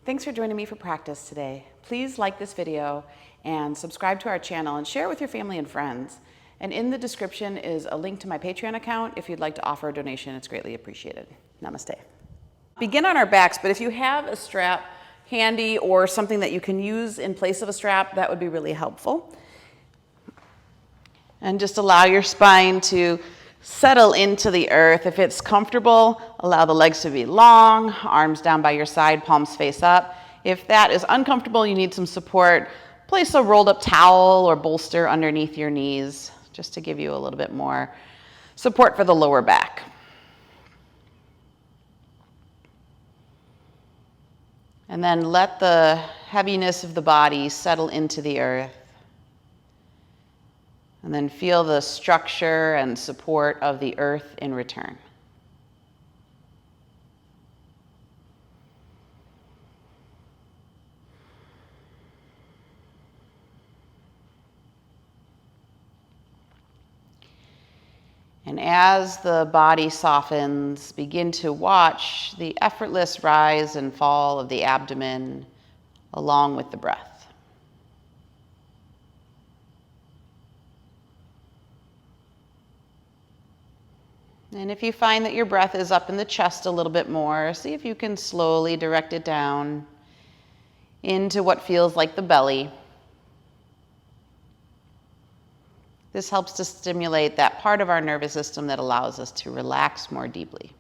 Thanks for joining me for practice today. Please like this video and subscribe to our channel and share it with your family and friends. And in the description is a link to my Patreon account. If you'd like to offer a donation, it's greatly appreciated. Namaste. Begin on our backs, but if you have a strap handy or something that you can use in place of a strap, that would be really helpful. And just allow your spine to settle into the earth. If it's comfortable, allow the legs to be long, arms down by your side, palms face up. If that is uncomfortable, you need some support, place a rolled up towel or bolster underneath your knees, just to give you a little bit more support for the lower back. And then let the heaviness of the body settle into the earth. And then feel the structure and support of the earth in return. And as the body softens, begin to watch the effortless rise and fall of the abdomen along with the breath. And if you find that your breath is up in the chest a little bit more, see if you can slowly direct it down into what feels like the belly. This helps to stimulate that part of our nervous system that allows us to relax more deeply.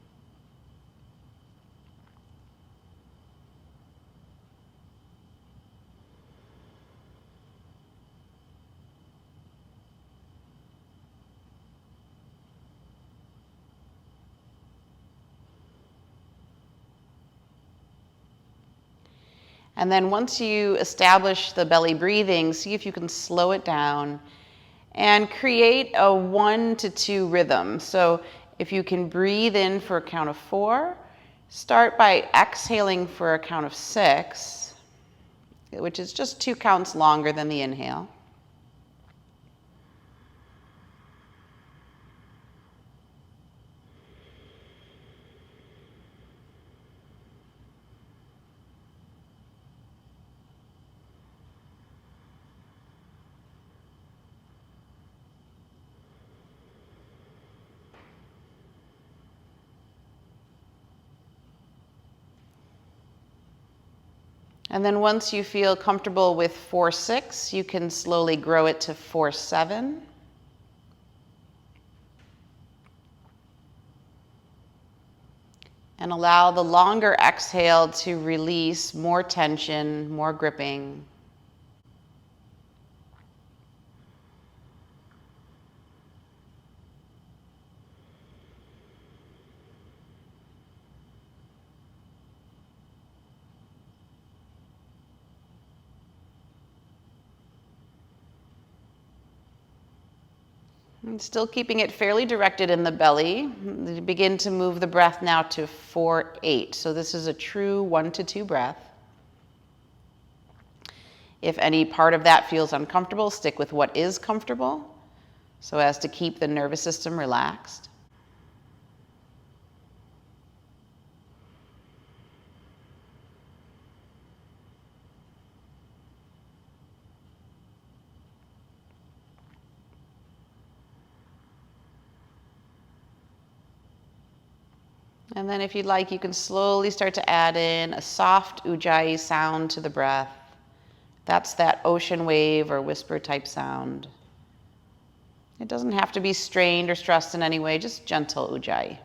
And then once you establish the belly breathing, see if you can slow it down and create a 1 to 2 rhythm. So if you can breathe in for a count of 4, start by exhaling for a count of 6, which is just 2 counts longer than the inhale. And then once you feel comfortable with 4-6, you can slowly grow it to 4-7. And allow the longer exhale to release more tension, more gripping. And still keeping it fairly directed in the belly. Begin to move the breath now to 4-8. So this is a true 1 to 2 breath. If any part of that feels uncomfortable, stick with what is comfortable so as to keep the nervous system relaxed. And then if you'd like, you can slowly start to add in a soft ujjayi sound to the breath. That's that ocean wave or whisper type sound. It doesn't have to be strained or stressed in any way, just gentle ujjayi.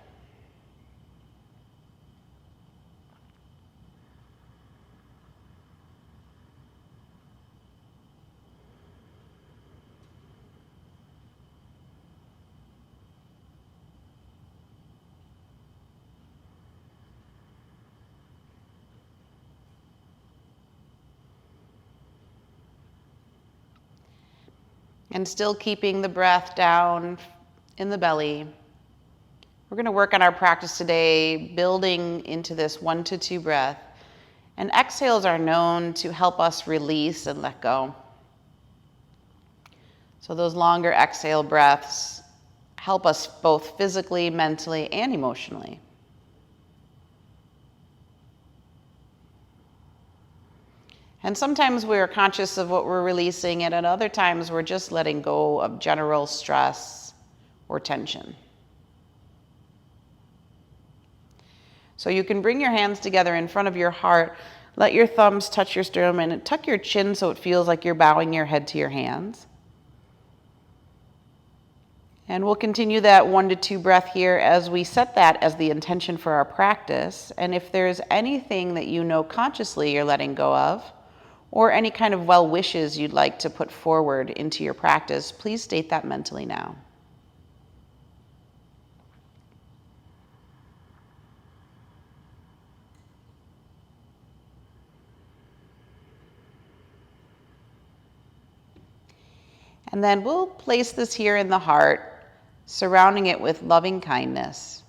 And still keeping the breath down in the belly. We're going to work on our practice today, building into this 1 to 2 breath. And exhales are known to help us release and let go. So those longer exhale breaths help us both physically, mentally, and emotionally. And sometimes we're conscious of what we're releasing, and at other times we're just letting go of general stress or tension. So you can bring your hands together in front of your heart, let your thumbs touch your sternum, and tuck your chin so it feels like you're bowing your head to your hands. And we'll continue that 1 to 2 breath here as we set that as the intention for our practice. And if there's anything that you know consciously you're letting go of, or any kind of well wishes you'd like to put forward into your practice, please state that mentally now. And then we'll place this here in the heart, surrounding it with loving kindness.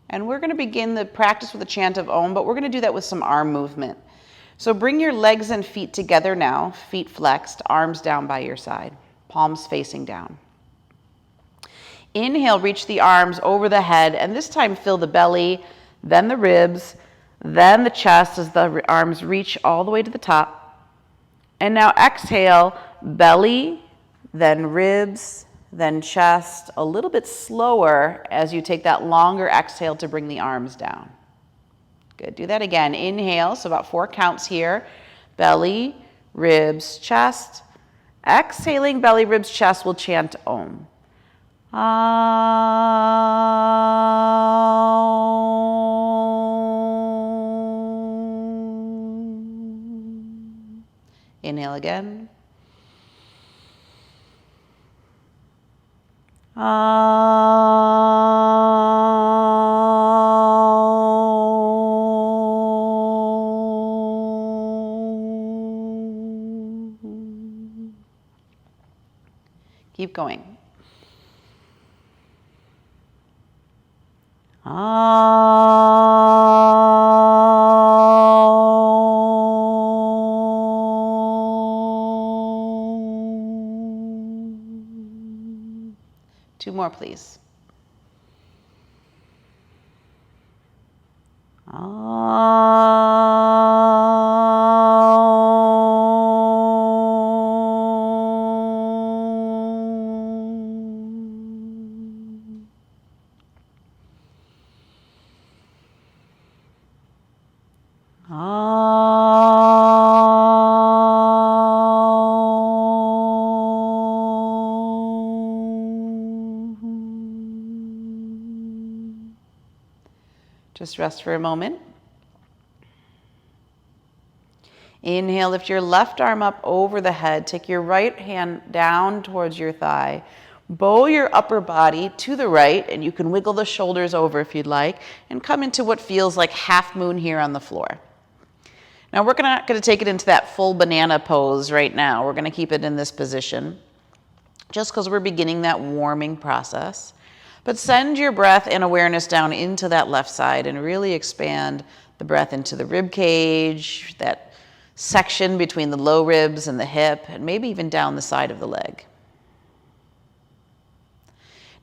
And we're going to begin the practice with a chant of Om, but we're going to do that with some arm movement. So bring your legs and feet together now, feet flexed, arms down by your side, palms facing down. Inhale, reach the arms over the head, and this time fill the belly, then the ribs, then the chest as the arms reach all the way to the top. And now exhale, belly, then ribs, then chest, a little bit slower as you take that longer exhale to bring the arms down. Good, do that again. Inhale, so about 4 counts here. Belly, ribs, chest. Exhaling, belly, ribs, chest, we'll chant Om. Inhale again. Keep going. Two more, please. Just rest for a moment. Inhale, lift your left arm up over the head. Take your right hand down towards your thigh. Bow your upper body to the right, and you can wiggle the shoulders over if you'd like, and come into what feels like half moon here on the floor. Now we're not going to take it into that full banana pose right now. We're going to keep it in this position, just because we're beginning that warming process. But send your breath and awareness down into that left side and really expand the breath into the rib cage, that section between the low ribs and the hip, and maybe even down the side of the leg.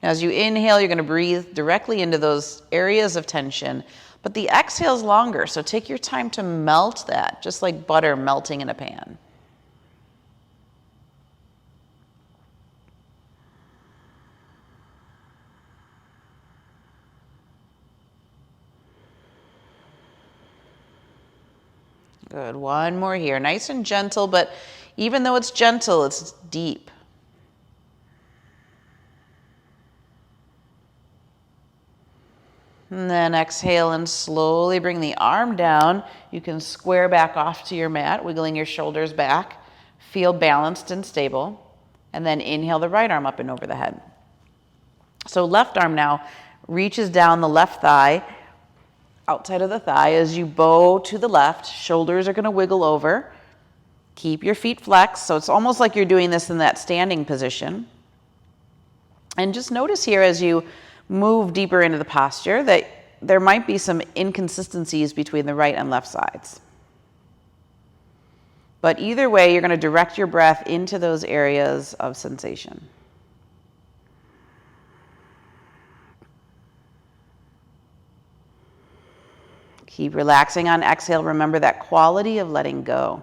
Now as you inhale, you're going to breathe directly into those areas of tension, but the exhale is longer, so take your time to melt that, just like butter melting in a pan. Good, one more here. Nice and gentle, but even though it's gentle, it's deep. And then exhale and slowly bring the arm down. You can square back off to your mat, wiggling your shoulders back. Feel balanced and stable. And then inhale the right arm up and over the head. So left arm now reaches down the left thigh, outside of the thigh as you bow to the left. Shoulders are going to wiggle over. Keep your feet flexed, so it's almost like you're doing this in that standing position. And just notice here as you move deeper into the posture that there might be some inconsistencies between the right and left sides. But either way, you're going to direct your breath into those areas of sensation. Keep relaxing on exhale. Remember that quality of letting go.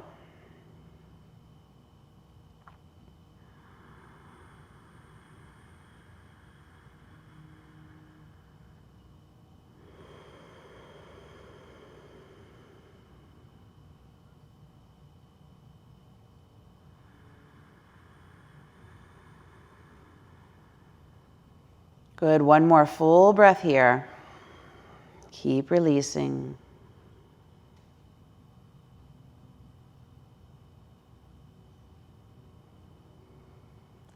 Good, one more full breath here. Keep releasing.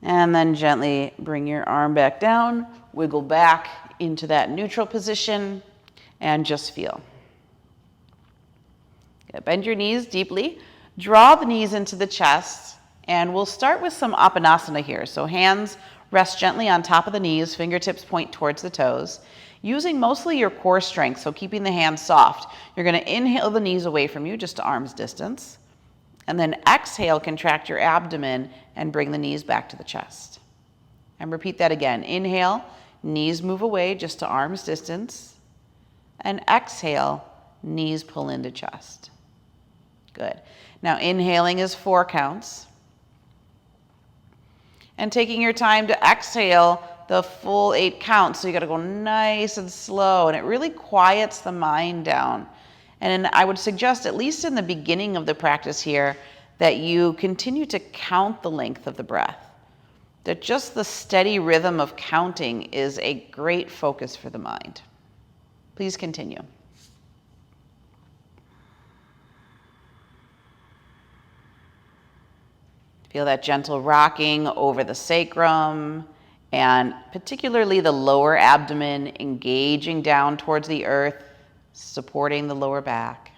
And then gently bring your arm back down, wiggle back into that neutral position, and just feel. Good. Bend your knees deeply, draw the knees into the chest, and we'll start with some Apanasana here. So hands rest gently on top of the knees, fingertips point towards the toes, using mostly your core strength, so keeping the hands soft. You're going to inhale the knees away from you, just to arm's distance, and then exhale, contract your abdomen, and bring the knees back to the chest. And repeat that again. Inhale, knees move away just to arm's distance, and exhale, knees pull into chest. Good. Now inhaling is 4 counts. And taking your time to exhale the full 8 counts. So you got to go nice and slow, and it really quiets the mind down. And I would suggest, at least in the beginning of the practice here, that you continue to count the length of the breath. That just the steady rhythm of counting is a great focus for the mind. Please continue. Feel that gentle rocking over the sacrum, and particularly the lower abdomen engaging down towards the earth, supporting the lower back.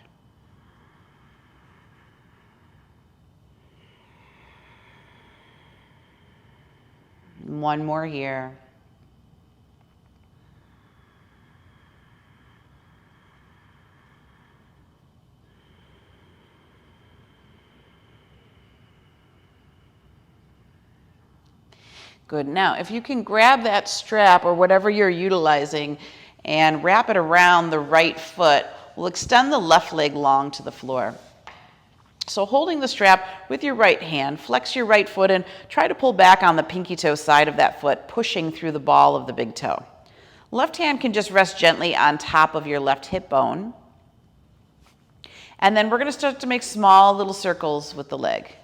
One more here. Good. Now, if you can grab that strap or whatever you're utilizing and wrap it around the right foot, we'll extend the left leg long to the floor. So holding the strap with your right hand, flex your right foot and try to pull back on the pinky toe side of that foot, pushing through the ball of the big toe. Left hand can just rest gently on top of your left hip bone. And then we're going to start to make small little circles with the leg.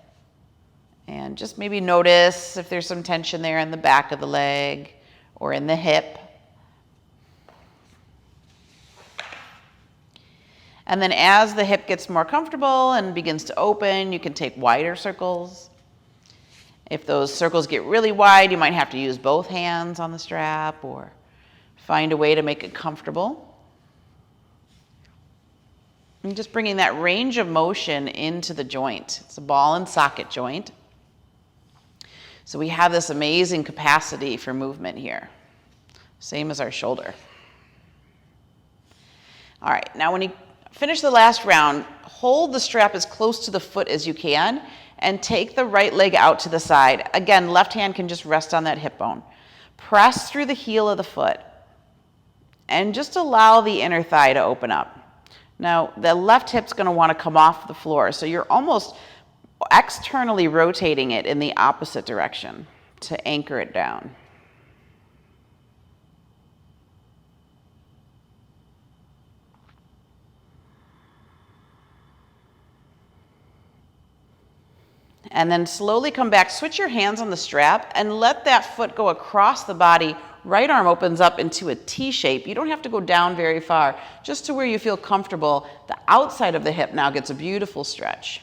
And just maybe notice if there's some tension there in the back of the leg or in the hip. And then as the hip gets more comfortable and begins to open, you can take wider circles. If those circles get really wide, you might have to use both hands on the strap or find a way to make it comfortable. And just bringing that range of motion into the joint. It's a ball and socket joint. So we have this amazing capacity for movement here. Same as our shoulder. All right, now when you finish the last round, hold the strap as close to the foot as you can and take the right leg out to the side. Again, left hand can just rest on that hip bone. Press through the heel of the foot and just allow the inner thigh to open up. Now, the left hip's going to want to come off the floor, so you're almost externally rotating it in the opposite direction to anchor it down. And then slowly come back, switch your hands on the strap and let that foot go across the body. Right arm opens up into a T shape. You don't have to go down very far, just to where you feel comfortable. The outside of the hip now gets a beautiful stretch.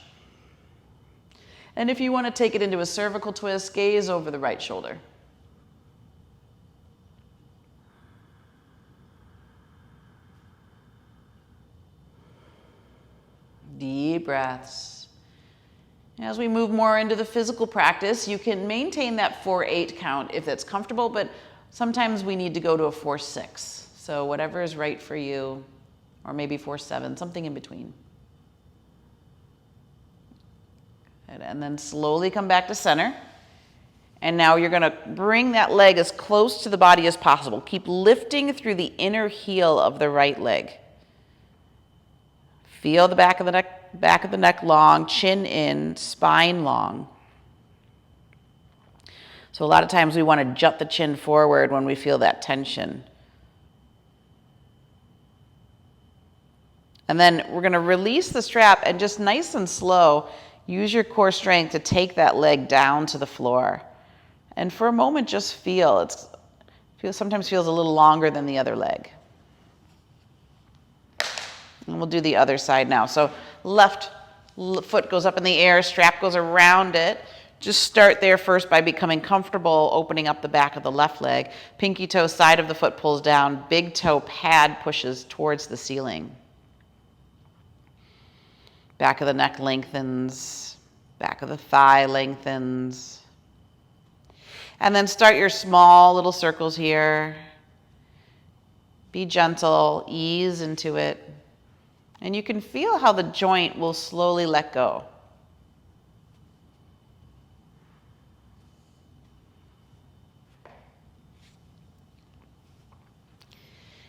And if you want to take it into a cervical twist, gaze over the right shoulder. Deep breaths. As we move more into the physical practice, you can maintain that 4-8 count if that's comfortable, but sometimes we need to go to a 4-6. So whatever is right for you, or maybe 4-7, something in between. And then slowly come back to center. And now you're going to bring that leg as close to the body as possible. Keep lifting through the inner heel of the right leg. Feel the back of the neck long, chin in, spine long. So a lot of times we want to jut the chin forward when we feel that tension. And then we're going to release the strap and just nice and slow, use your core strength to take that leg down to the floor. And for a moment, just feel. Sometimes feels a little longer than the other leg. And we'll do the other side now. So left foot goes up in the air, strap goes around it. Just start there first by becoming comfortable opening up the back of the left leg. Pinky toe, side of the foot pulls down. Big toe pad pushes towards the ceiling. Back of the neck lengthens. Back of the thigh lengthens. And then start your small little circles here. Be gentle, ease into it. And you can feel how the joint will slowly let go.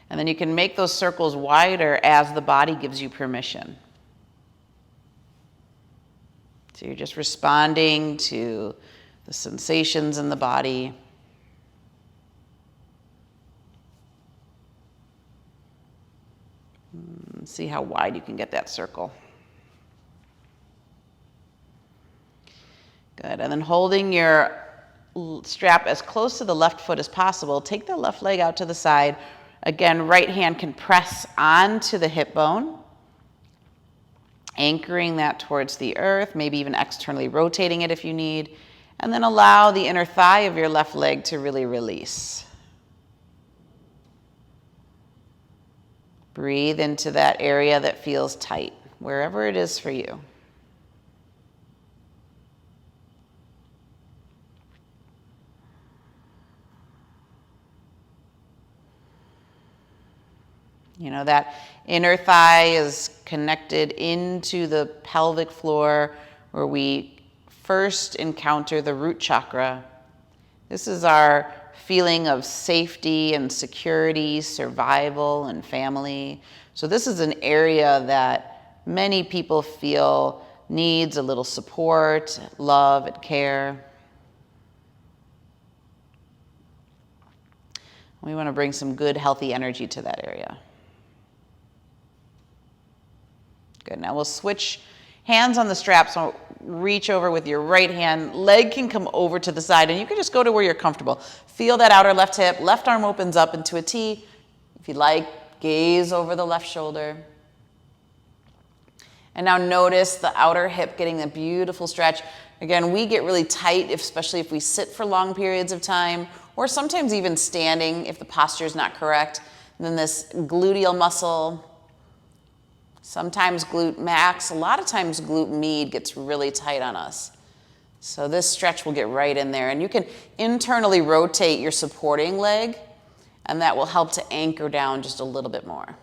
And then you can make those circles wider as the body gives you permission. So you're just responding to the sensations in the body. See how wide you can get that circle. Good. And then holding your strap as close to the left foot as possible, take the left leg out to the side. Again, right hand can press onto the hip bone, anchoring that towards the earth, maybe even externally rotating it if you need, and then allow the inner thigh of your left leg to really release. Breathe into that area that feels tight, wherever it is for you. You know, that inner thigh is connected into the pelvic floor where we first encounter the root chakra. This is our feeling of safety and security, survival and family. So this is an area that many people feel needs a little support, love, and care. We want to bring some good, healthy energy to that area. Good. Now we'll switch hands on the strap. So reach over with your right hand. Leg can come over to the side, and you can just go to where you're comfortable. Feel that outer left hip. Left arm opens up into a T. If you'd like, gaze over the left shoulder. And now notice the outer hip getting a beautiful stretch. Again, we get really tight, especially if we sit for long periods of time, or sometimes even standing if the posture is not correct. And then this gluteal muscle, sometimes glute max, a lot of times glute med gets really tight on us. So this stretch will get right in there. And you can internally rotate your supporting leg, and that will help to anchor down just a little bit more.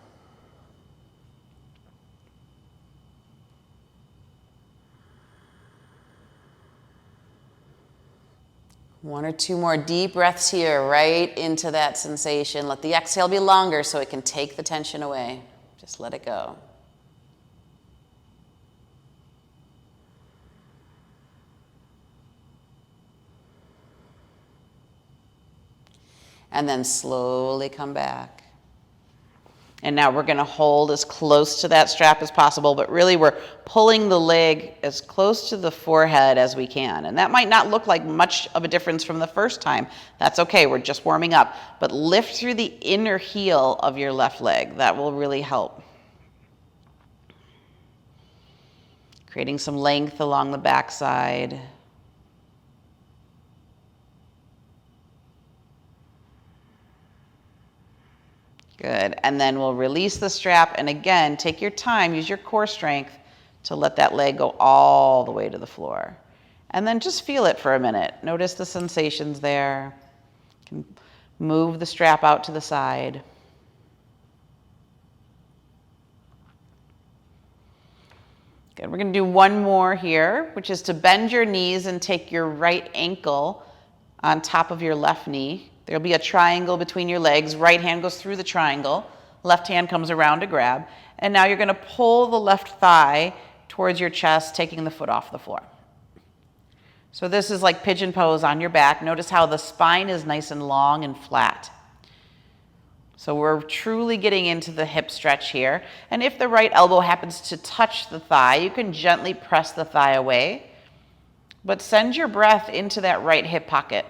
One or two more deep breaths here, right into that sensation. Let the exhale be longer so it can take the tension away. Just let it go. And then slowly come back. And now we're going to hold as close to that strap as possible, but really we're pulling the leg as close to the forehead as we can. And that might not look like much of a difference from the first time. That's okay, we're just warming up. But lift through the inner heel of your left leg. That will really help. Creating some length along the backside. Good, and then we'll release the strap, and again, take your time, use your core strength to let that leg go all the way to the floor. And then just feel it for a minute. Notice the sensations there. You can move the strap out to the side. Good, we're gonna do one more here, which is to bend your knees and take your right ankle on top of your left knee. There'll be a triangle between your legs. Right hand goes through the triangle. left hand comes around to grab, and now you're going to pull the left thigh towards your chest, taking the foot off the floor. So this is like pigeon pose on your back. Notice how the spine is nice and long and flat. So we're truly getting into the hip stretch here. And if the right elbow happens to touch the thigh, you can gently press the thigh away, but send your breath into that right hip pocket.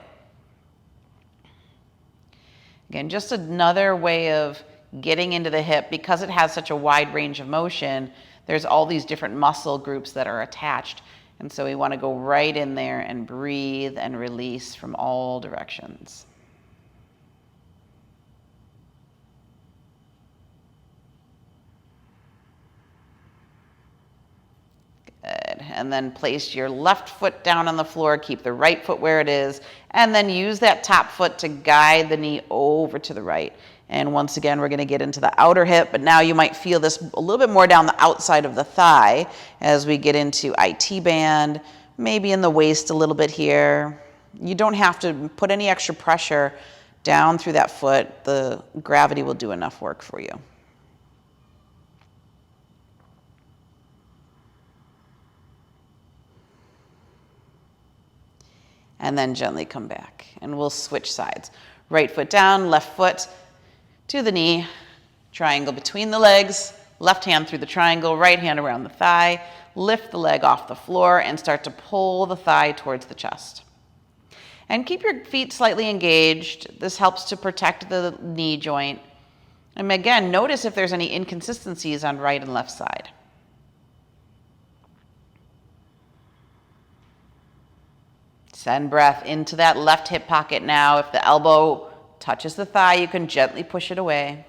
Again, just another way of getting into the hip. Because it has such a wide range of motion, there's all these different muscle groups that are attached. And so we want to go right in there and breathe and release from all directions. Good. And then place your left foot down on the floor, keep the right foot where it is, and then use that top foot to guide the knee over to the right. And once again, we're going to get into the outer hip, but now you might feel this a little bit more down the outside of the thigh as we get into IT band, maybe in the waist a little bit here. You don't have to put any extra pressure down through that foot. The gravity will do enough work for you. And then gently come back, and we'll switch sides. Right foot down, left foot to the knee, triangle between the legs, left hand through the triangle, right hand around the thigh, lift the leg off the floor and start to pull the thigh towards the chest. And keep your feet slightly engaged. This helps to protect the knee joint. And again, notice if there's any inconsistencies on right and left side. Send breath into that left hip pocket now. If the elbow touches the thigh, you can gently push it away.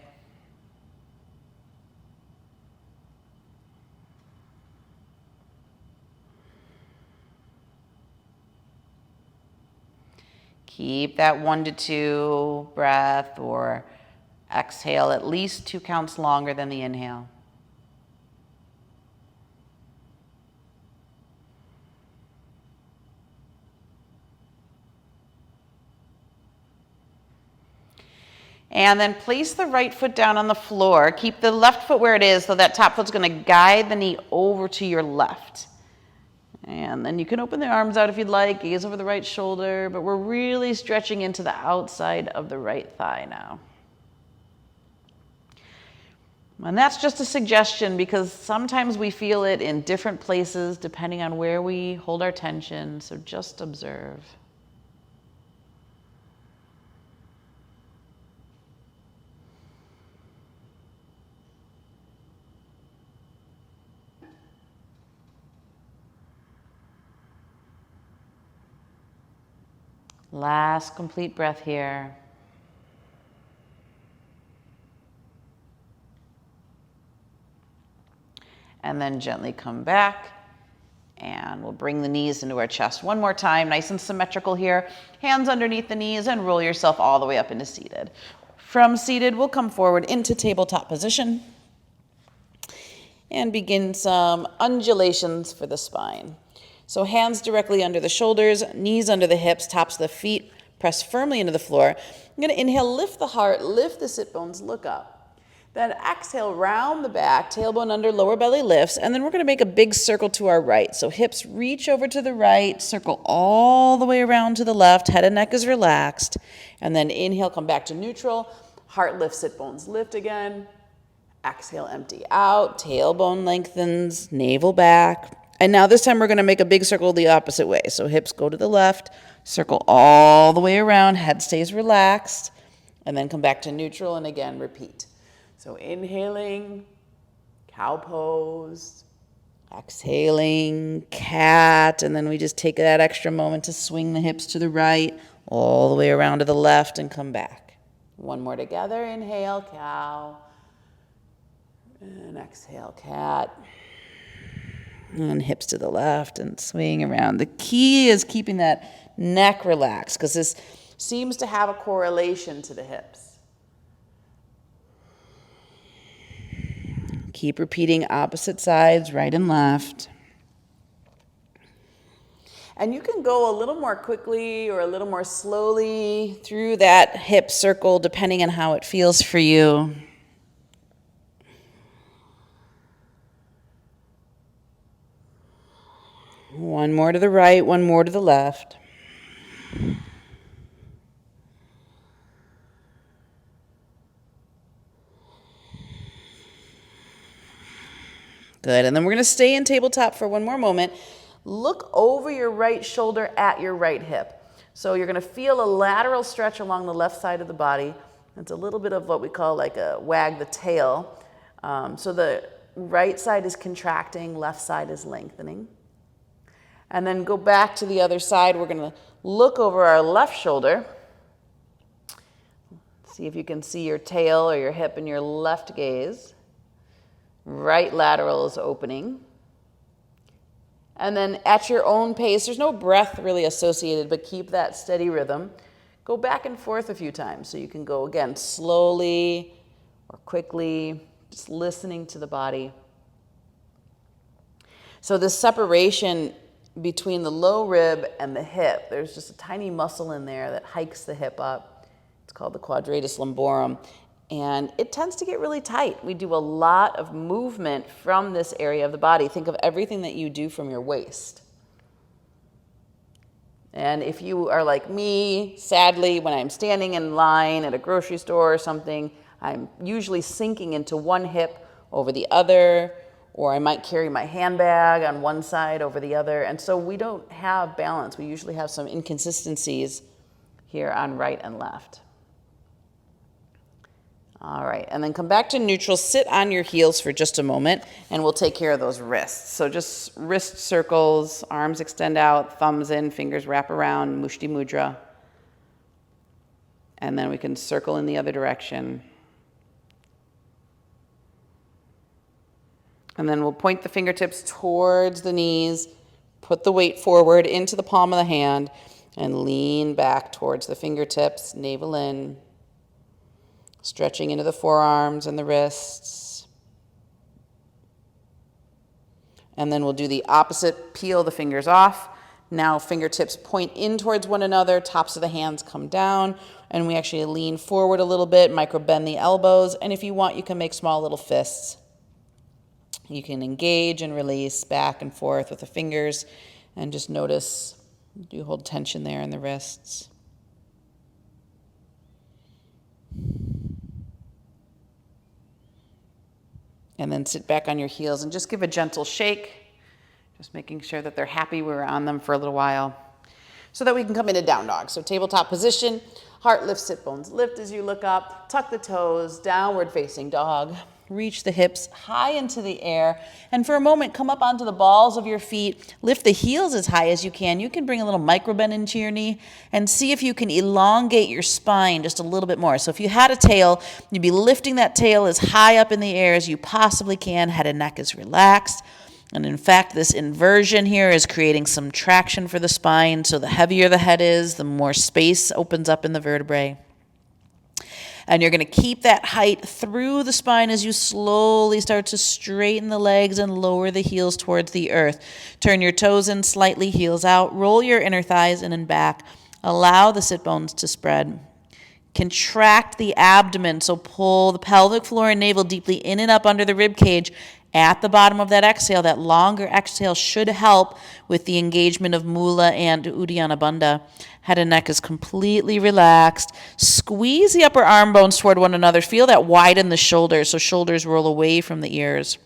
Keep that 1 to 2 breath, or exhale at least 2 counts longer than the inhale. And then place the right foot down on the floor. Keep the left foot where it is, so that top foot's going to guide the knee over to your left. And then you can open the arms out if you'd like, gaze over the right shoulder, but we're really stretching into the outside of the right thigh now. And that's just a suggestion, because sometimes we feel it in different places depending on where we hold our tension, so just observe. Last complete breath here. And then gently come back, and we'll bring the knees into our chest one more time, nice and symmetrical here. Hands underneath the knees, and roll yourself all the way up into seated. From seated, we'll come forward into tabletop position and begin some undulations for the spine. So hands directly under the shoulders, knees under the hips, tops of the feet, press firmly into the floor. I'm going to inhale, lift the heart, lift the sit bones, look up. Then exhale, round the back, tailbone under, lower belly lifts, and then we're going to make a big circle to our right. So hips reach over to the right, circle all the way around to the left, head and neck is relaxed. And then inhale, come back to neutral, heart lifts, sit bones lift again. Exhale, empty out, tailbone lengthens, navel back. And now this time we're going to make a big circle the opposite way. So hips go to the left, circle all the way around, head stays relaxed, and then come back to neutral, and again repeat. So inhaling, cow pose, exhaling, cat, and then we just take that extra moment to swing the hips to the right, all the way around to the left, and come back. One more together, inhale, cow, and exhale, cat. And hips to the left and swing around. The key is keeping that neck relaxed, because this seems to have a correlation to the hips. Keep repeating opposite sides, right and left. And you can go a little more quickly or a little more slowly through that hip circle, depending on how it feels for you. One more to the right, one more to the left. Good, and then we're going to stay in tabletop for one more moment. Look over your right shoulder at your right hip. So you're going to feel a lateral stretch along the left side of the body. It's a little bit of what we call like a wag the tail. So the right side is contracting, left side is lengthening. And then go back to the other side. We're going to look over our left shoulder. See if you can see your tail or your hip in your left gaze. Right lateral is opening. And then at your own pace, there's no breath really associated, but keep that steady rhythm. Go back and forth a few times. So you can go again slowly or quickly, just listening to the body. So this separation between the low rib and the hip, there's just a tiny muscle in there that hikes the hip up. It's called the quadratus lumborum. And it tends to get really tight. We do a lot of movement from this area of the body. Think of everything that you do from your waist. And if you are like me, sadly, when I'm standing in line at a grocery store or something, I'm usually sinking into one hip over the other, or I might carry my handbag on one side over the other. And so we don't have balance. We usually have some inconsistencies here on right and left. All right, and then come back to neutral. Sit on your heels for just a moment, and we'll take care of those wrists. So just wrist circles, arms extend out, thumbs in, fingers wrap around, Mushti Mudra. And then we can circle in the other direction. And then we'll point the fingertips towards the knees, put the weight forward into the palm of the hand, and lean back towards the fingertips, navel in. Stretching into the forearms and the wrists. And then we'll do the opposite, peel the fingers off. Now fingertips point in towards one another, tops of the hands come down, and we actually lean forward a little bit, micro bend the elbows, and if you want, you can make small little fists. You can engage and release back and forth with the fingers, and just notice, do you hold tension there in the wrists? And then sit back on your heels and just give a gentle shake, just making sure that they're happy we're on them for a little while, so that we can come into down dog. So tabletop position, heart lift, sit bones lift as you look up, tuck the toes, downward facing dog. Reach the hips high into the air, and for a moment, come up onto the balls of your feet. Lift the heels as high as you can. You can bring a little micro bend into your knee, and see if you can elongate your spine just a little bit more. So if you had a tail, you'd be lifting that tail as high up in the air as you possibly can. Head and neck is relaxed. And in fact, this inversion here is creating some traction for the spine. So the heavier the head is, the more space opens up in the vertebrae. And you're going to keep that height through the spine as you slowly start to straighten the legs and lower the heels towards the earth. Turn your toes in slightly, heels out. Roll your inner thighs in and back. Allow the sit bones to spread. Contract the abdomen, so pull the pelvic floor and navel deeply in and up under the rib cage. At the bottom of that exhale, that longer exhale should help with the engagement of Mula and Uddiyana Bandha. Head and neck is completely relaxed. Squeeze the upper arm bones toward one another. Feel that widen the shoulders, so shoulders roll away from the ears.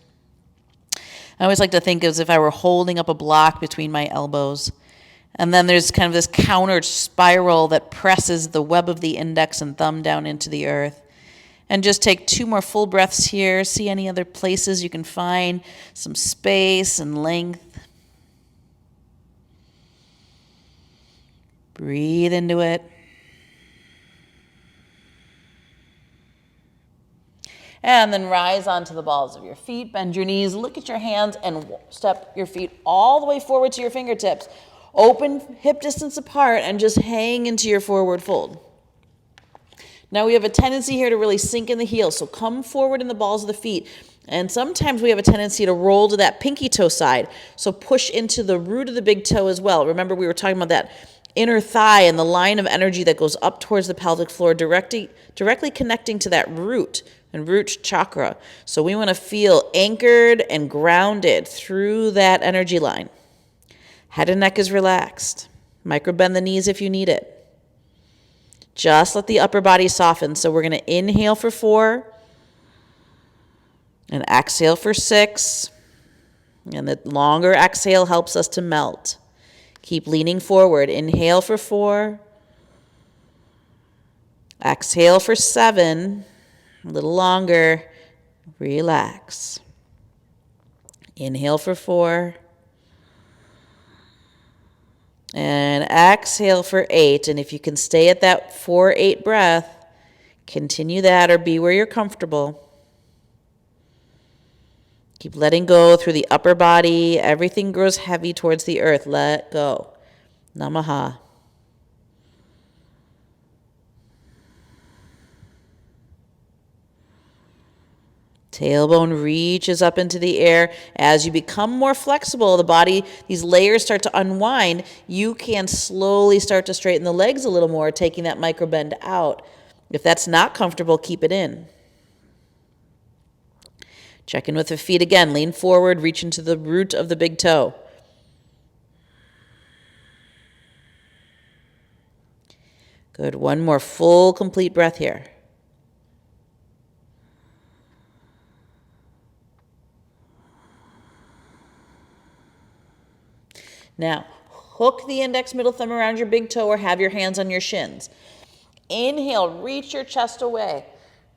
I always like to think as if I were holding up a block between my elbows. And then there's kind of this counter spiral that presses the web of the index and thumb down into the earth. And just take 2 more full breaths here. See any other places you can find some space and length. Breathe into it. And then rise onto the balls of your feet. Bend your knees. Look at your hands and step your feet all the way forward to your fingertips. Open hip distance apart and just hang into your forward fold. Now we have a tendency here to really sink in the heels, so come forward in the balls of the feet. And sometimes we have a tendency to roll to that pinky toe side, so push into the root of the big toe as well. Remember, we were talking about that inner thigh and the line of energy that goes up towards the pelvic floor, directly connecting to that root and root chakra. So we want to feel anchored and grounded through that energy line. Head and neck is relaxed. Micro bend the knees if you need it. Just let the upper body soften. So we're going to inhale for 4 and exhale for 6. And the longer exhale helps us to melt. Keep leaning forward. Inhale for 4. Exhale for 7. A little longer. Relax. Inhale for 4. And exhale for 8. And if you can stay at that 4-8 breath, continue that or be where you're comfortable. Keep letting go through the upper body. Everything grows heavy towards the earth. Let go. Namaha. Tailbone reaches up into the air. As you become more flexible, the body, these layers start to unwind. You can slowly start to straighten the legs a little more, taking that micro bend out. If that's not comfortable, keep it in. Check in with the feet again. Lean forward, reach into the root of the big toe. Good. One more full, complete breath here. Now, hook the index middle thumb around your big toe or have your hands on your shins. Inhale, reach your chest away.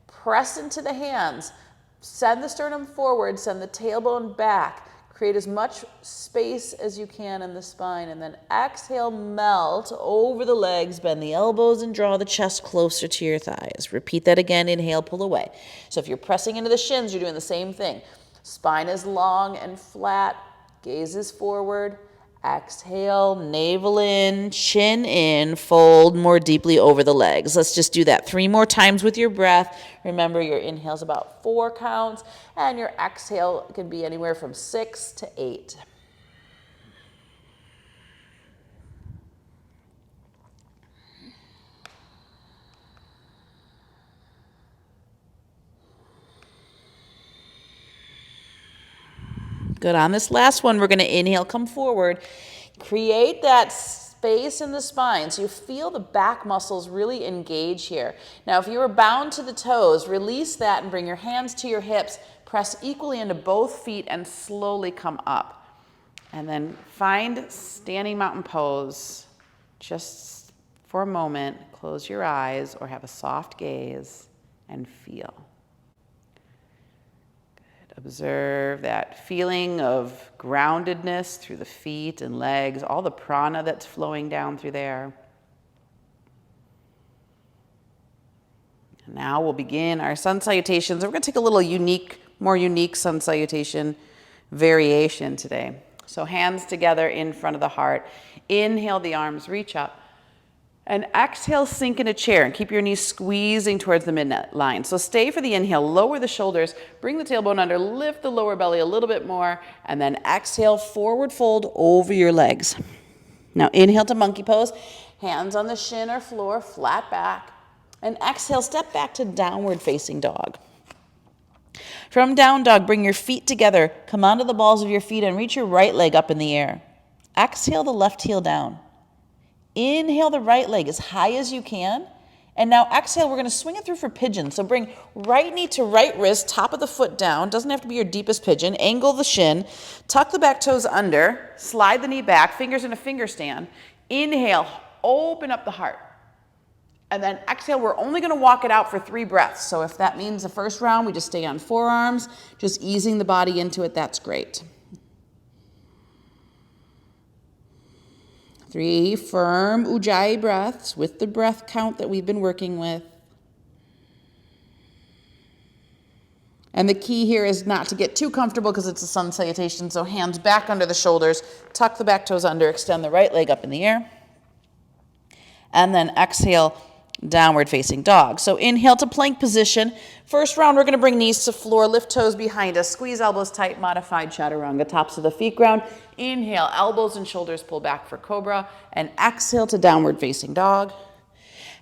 Press into the hands. Send the sternum forward, send the tailbone back. Create as much space as you can in the spine. And then exhale, melt over the legs, bend the elbows and draw the chest closer to your thighs. Repeat that again. Inhale, pull away. So if you're pressing into the shins, you're doing the same thing. Spine is long and flat. Gaze is forward. Exhale, navel in, chin in, fold more deeply over the legs. Let's just do that 3 more times with your breath. Remember, your inhale is about 4 counts, and your exhale can be anywhere from 6 to 8. Good. On this last one, we're going to inhale, come forward. Create that space in the spine so you feel the back muscles really engage here. Now, if you were bound to the toes, release that and bring your hands to your hips. Press equally into both feet and slowly come up. And then find standing mountain pose just for a moment. Close your eyes or have a soft gaze and feel. Observe that feeling of groundedness through the feet and legs, all the prana that's flowing down through there. And now we'll begin our sun salutations. We're going to take a little more unique sun salutation variation today. So hands together in front of the heart. Inhale, the arms reach up. And exhale, sink in a chair and keep your knees squeezing towards the midline. So stay for the inhale, lower the shoulders, bring the tailbone under, lift the lower belly a little bit more, and then exhale, forward fold over your legs. Now inhale to monkey pose, hands on the shin or floor, flat back. And exhale, step back to downward facing dog. From down dog, bring your feet together, come onto the balls of your feet and reach your right leg up in the air. Exhale the left heel down. Inhale the right leg as high as you can. And now exhale, we're going to swing it through for pigeon. So bring right knee to right wrist, top of the foot down. Doesn't have to be your deepest pigeon. Angle the shin. Tuck the back toes under. Slide the knee back. Fingers in a finger stand. Inhale, open up the heart. And then exhale, we're only going to walk it out for 3 breaths. So if that means the first round, we just stay on forearms, just easing the body into it, that's great. 3 firm Ujjayi breaths with the breath count that we've been working with. And the key here is not to get too comfortable because it's a sun salutation. So hands back under the shoulders, tuck the back toes under, extend the right leg up in the air. And then exhale, downward facing dog. So inhale to plank position. First round, we're going to bring knees to floor, lift toes behind us, squeeze elbows tight, modified chaturanga, tops of the feet ground. Inhale, elbows and shoulders pull back for cobra, and exhale to downward facing dog.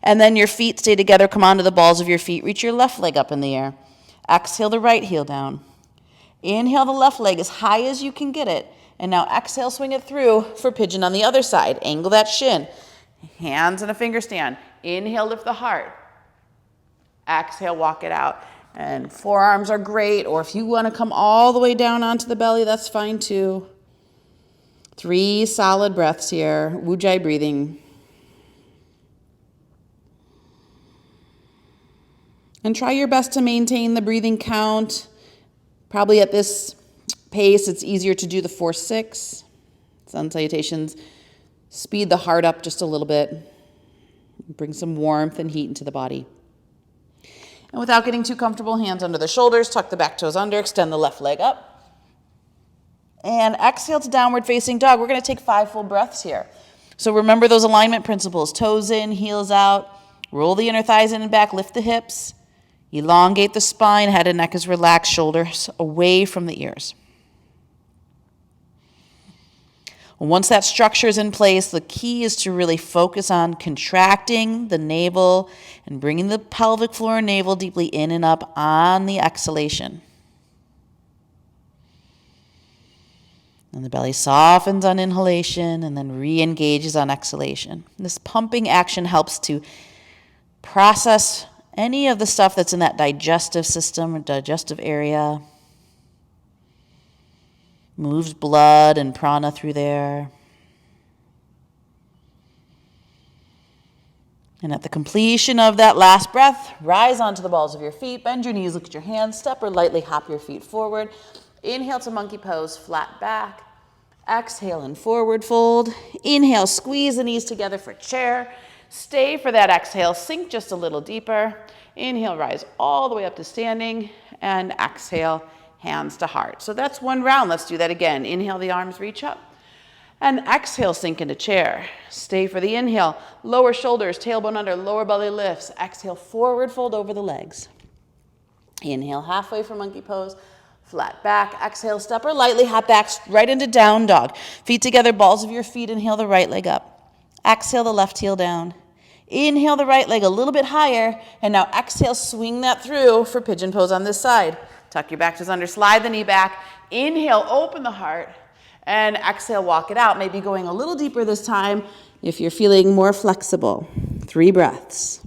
And then your feet stay together, come onto the balls of your feet, reach your left leg up in the air. Exhale the right heel down. Inhale the left leg as high as you can get it, And now exhale, swing it through for pigeon on the other side. Angle that shin. Hands in a finger stand. Inhale, lift the heart. Exhale, walk it out. And forearms are great, or if you want to come all the way down onto the belly, that's fine too. 3 solid breaths here. Ujjayi breathing. And try your best to maintain the breathing count. Probably at this pace, it's easier to do the 4-6. Sun salutations. Speed the heart up just a little bit. Bring some warmth and heat into the body. And without getting too comfortable, hands under the shoulders, tuck the back toes under, extend the left leg up. And exhale to downward facing dog. We're going to take 5 full breaths here. So remember those alignment principles. Toes in, heels out. Roll the inner thighs in and back, lift the hips. Elongate the spine, head and neck is relaxed, shoulders away from the ears. Once that structure is in place, the key is to really focus on contracting the navel and bringing the pelvic floor and navel deeply in and up on the exhalation. And the belly softens on inhalation and then re-engages on exhalation. This pumping action helps to process any of the stuff that's in that digestive system or digestive area. Moves blood and prana through there. And at the completion of that last breath, rise onto the balls of your feet, bend your knees, look at your hands, step or lightly hop your feet forward. Inhale to monkey pose, flat back. Exhale and forward fold. Inhale, squeeze the knees together for chair. Stay for that exhale, sink just a little deeper. Inhale, rise all the way up to standing, and exhale, hands to heart. So that's one round. Let's do that again. Inhale, the arms reach up. And exhale, sink into chair. Stay for the inhale. Lower shoulders, tailbone under, lower belly lifts. Exhale, forward fold over the legs. Inhale, halfway for monkey pose. Flat back. Exhale, step or lightly hop back right into down dog. Feet together, balls of your feet. Inhale the right leg up. Exhale the left heel down. Inhale the right leg a little bit higher. And now exhale, swing that through for pigeon pose on this side. Tuck your back toes under, slide the knee back. Inhale, open the heart. And exhale, walk it out. Maybe going a little deeper this time if you're feeling more flexible. 3 breaths.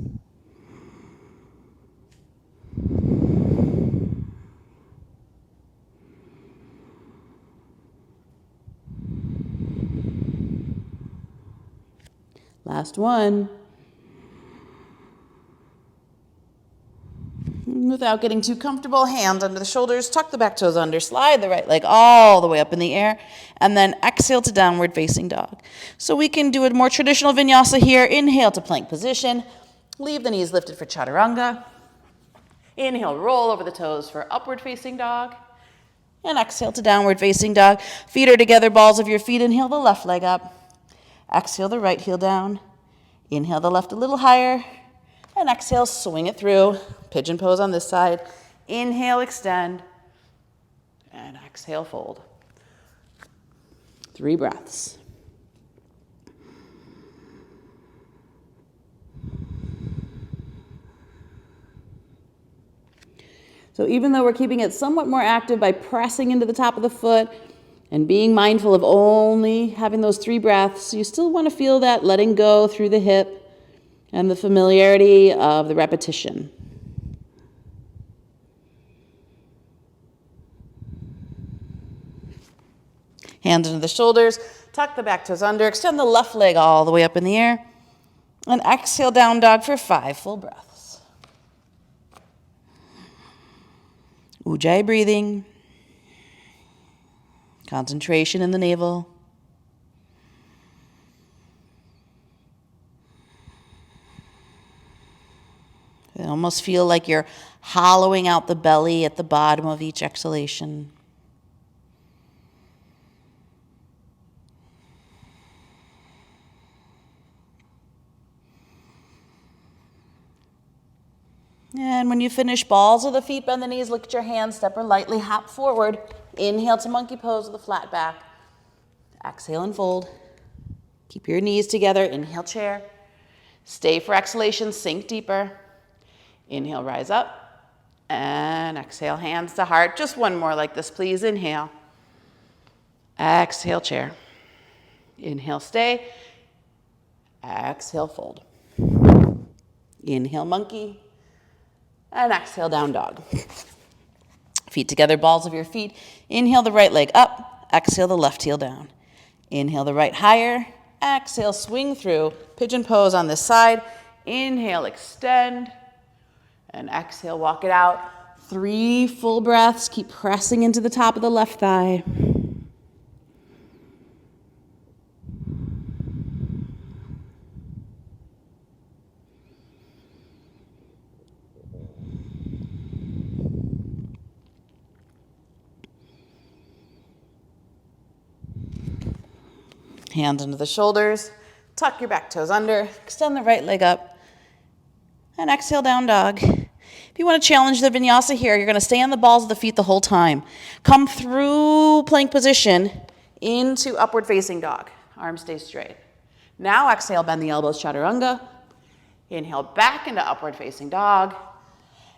Last one. Without getting too comfortable, hands under the shoulders, tuck the back toes under, slide the right leg all the way up in the air, and then exhale to downward facing dog. So we can do a more traditional vinyasa here. Inhale to plank position. Leave the knees lifted for chaturanga. Inhale, roll over the toes for upward facing dog. And exhale to downward facing dog. Feet are together, balls of your feet. Inhale the left leg up. Exhale the right heel down. Inhale the left a little higher. And exhale, swing it through. Pigeon pose on this side. Inhale, extend. And exhale, fold. 3 breaths. So even though we're keeping it somewhat more active by pressing into the top of the foot and being mindful of only having those 3 breaths, you still want to feel that letting go through the hip and the familiarity of the repetition. Hands under the shoulders, tuck the back toes under, extend the left leg all the way up in the air, and exhale down dog for 5 full breaths. Ujjayi breathing, concentration in the navel. You almost feel like you're hollowing out the belly at the bottom of each exhalation. And when you finish, balls of the feet, bend the knees, look at your hands, step or lightly hop forward. Inhale to monkey pose with a flat back. Exhale and fold. Keep your knees together. Inhale, chair. Stay for exhalation, sink deeper. Inhale, rise up. And exhale, hands to heart. Just one more like this, please. Inhale. Exhale, chair. Inhale, stay. Exhale, fold. Inhale, monkey. And exhale, down dog. Feet together, balls of your feet. Inhale the right leg up. Exhale the left heel down. Inhale the right higher. Exhale, swing through. Pigeon pose on this side. Inhale, extend. And exhale, walk it out. 3 full breaths. Keep pressing into the top of the left thigh. Hands under the shoulders. Tuck your back toes under. Extend the right leg up. And exhale, down dog. If you want to challenge the vinyasa here, you're going to stay on the balls of the feet the whole time. Come through plank position into upward facing dog. Arms stay straight. Now exhale, bend the elbows, chaturanga. Inhale back into upward facing dog.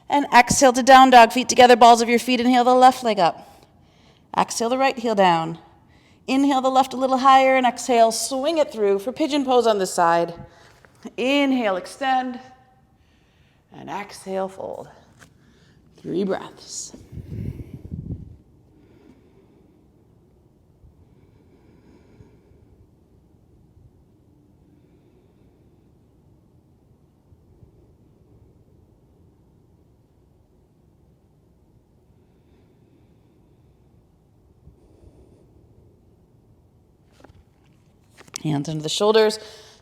And exhale to down dog, feet together, balls of your feet. Inhale the left leg up. Exhale the right heel down. Inhale the left a little higher and exhale, swing it through for pigeon pose on this side. Inhale, extend. And exhale, fold. 3 breaths. Hands under the shoulders.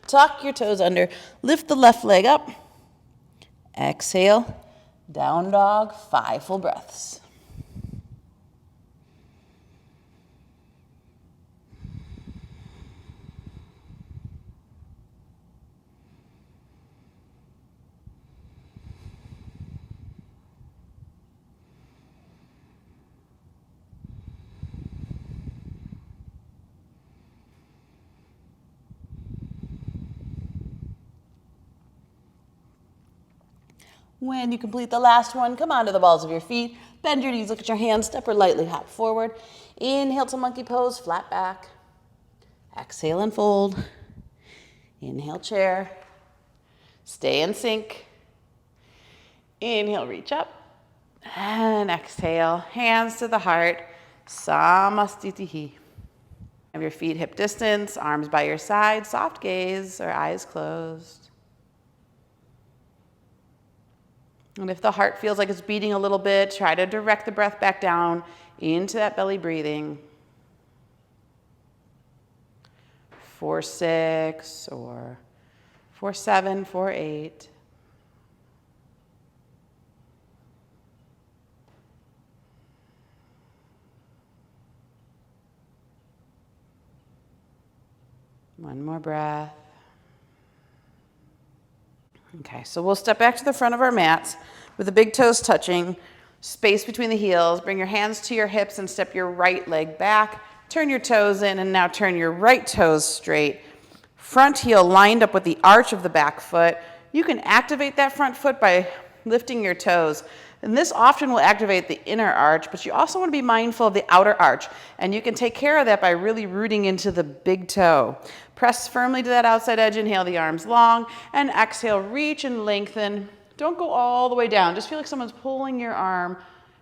Tuck your toes under. Lift the left leg up. Exhale, down dog, 5 full breaths. When you complete the last one, come onto the balls of your feet. Bend your knees, look at your hands, step or lightly hop forward. Inhale to monkey pose, flat back. Exhale and fold. Inhale, chair. Stay in sync. Inhale, reach up. And exhale, hands to the heart. Samastitihi. Have your feet hip distance, arms by your side, soft gaze or eyes closed. And if the heart feels like it's beating a little bit, try to direct the breath back down into that belly breathing. 4-6 or 4-7, 4-8. One more breath. Okay, so we'll step back to the front of our mats with the big toes touching, space between the heels. Bring your hands to your hips and step your right leg back. Turn your toes in and now turn your right toes straight. Front heel lined up with the arch of the back foot. You can activate that front foot by lifting your toes. And this often will activate the inner arch, but you also want to be mindful of the outer arch. And you can take care of that by really rooting into the big toe. Press firmly to that outside edge. Inhale the arms long. And exhale, reach and lengthen. Don't go all the way down. Just feel like someone's pulling your arm.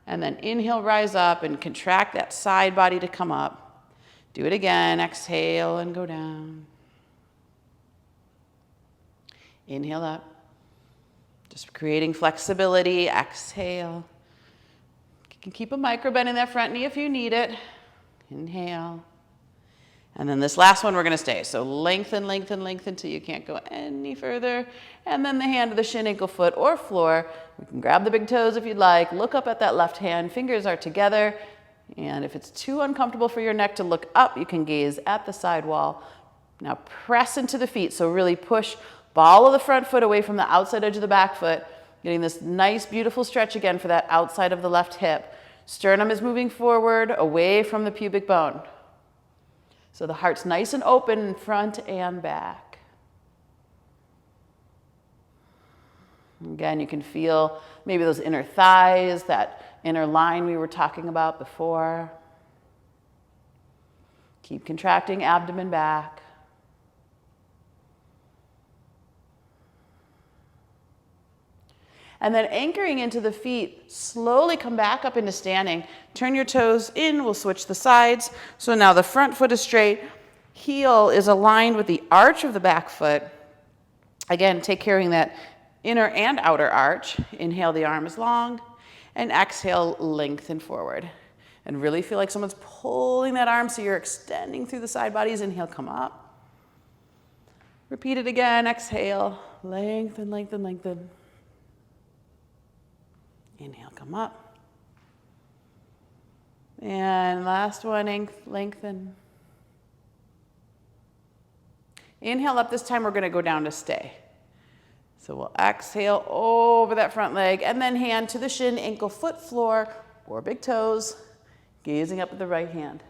And then inhale, rise up and contract that side body to come up. Do it again. Exhale and go down. Inhale up. Just creating flexibility. Exhale. You can keep a micro bend in that front knee if you need it. Inhale. And then this last one we're going to stay. So lengthen, lengthen, lengthen till you can't go any further. And then the hand to the shin, ankle, foot, or floor. We can grab the big toes if you'd like. Look up at that left hand. Fingers are together. And if it's too uncomfortable for your neck to look up, you can gaze at the side wall. Now press into the feet. So really push ball of the front foot away from the outside edge of the back foot. Getting this nice, beautiful stretch again for that outside of the left hip. Sternum is moving forward, away from the pubic bone. So the heart's nice and open in front and back. Again, you can feel maybe those inner thighs, that inner line we were talking about before. Keep contracting abdomen back. And then anchoring into the feet, slowly come back up into standing. Turn your toes in, we'll switch the sides. So now the front foot is straight, heel is aligned with the arch of the back foot. Again, take care of that inner and outer arch. Inhale, the arm is long, and exhale, lengthen forward. And really feel like someone's pulling that arm so you're extending through the side bodies. Inhale, come up. Repeat it again, exhale, lengthen, lengthen, lengthen. Inhale, come up. And last one, lengthen. Inhale up. This time we're going to go down to stay. So we'll exhale over that front leg and then hand to the shin, ankle, foot, floor, or big toes, gazing up at the right hand.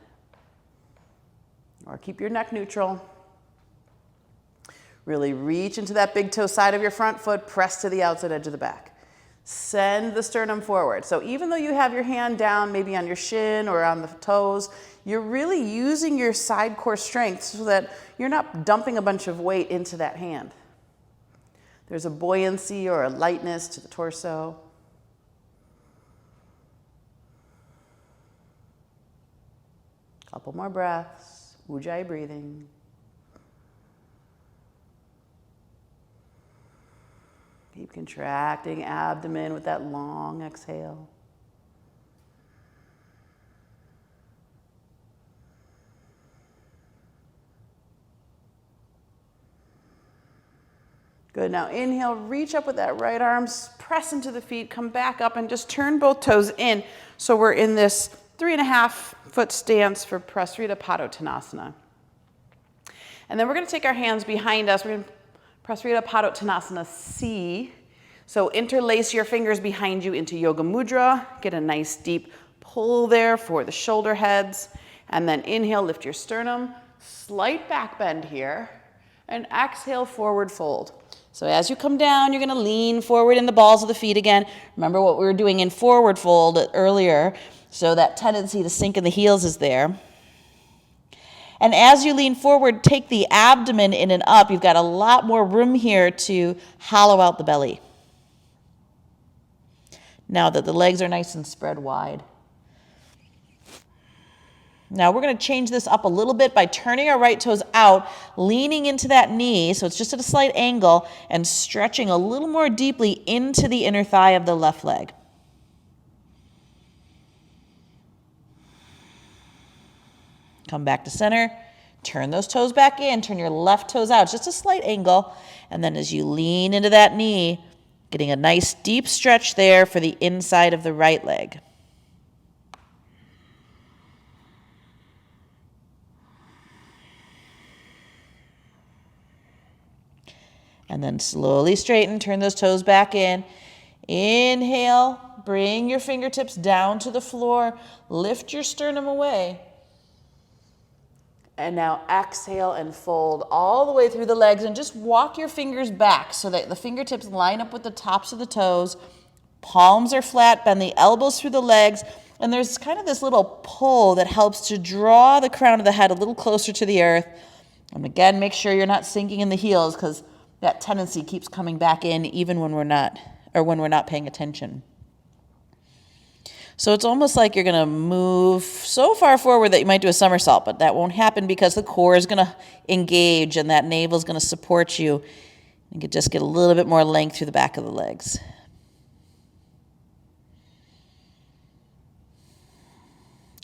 Or keep your neck neutral. Really reach into that big toe side of your front foot, press to the outside edge of the back. Send the sternum forward. So even though you have your hand down, maybe on your shin or on the toes, you're really using your side core strength so that you're not dumping a bunch of weight into that hand. There's a buoyancy or a lightness to the torso. Couple more breaths. Ujjayi breathing. Keep contracting abdomen with that long exhale. Good. Now inhale, reach up with that right arm, press into the feet, come back up and just turn both toes in. So we're in this 3.5 foot stance for Prasarita Padottanasana. And then we're going to take our hands behind us. We're going to Prasarita Padottanasana C. So interlace your fingers behind you into Yoga Mudra. Get a nice deep pull there for the shoulder heads. And then inhale, lift your sternum. Slight back bend here. And exhale, forward fold. So as you come down, you're going to lean forward in the balls of the feet again. Remember what we were doing in forward fold earlier. So that tendency to sink in the heels is there. And as you lean forward, take the abdomen in and up. You've got a lot more room here to hollow out the belly. Now that the legs are nice and spread wide. Now we're going to change this up a little bit by turning our right toes out, leaning into that knee, so it's just at a slight angle, and stretching a little more deeply into the inner thigh of the left leg. Come back to center, turn those toes back in, turn your left toes out, just a slight angle, and then as you lean into that knee, getting a nice deep stretch there for the inside of the right leg. And then slowly straighten, turn those toes back in. Inhale, bring your fingertips down to the floor, lift your sternum away. And now exhale and fold all the way through the legs and just walk your fingers back so that the fingertips line up with the tops of the toes. Palms are flat, bend the elbows through the legs, and there's kind of this little pull that helps to draw the crown of the head a little closer to the earth. And again, make sure you're not sinking in the heels because that tendency keeps coming back in even when we're not paying attention. So it's almost like you're going to move so far forward that you might do a somersault, but that won't happen because the core is going to engage and that navel is going to support you. You can just get a little bit more length through the back of the legs.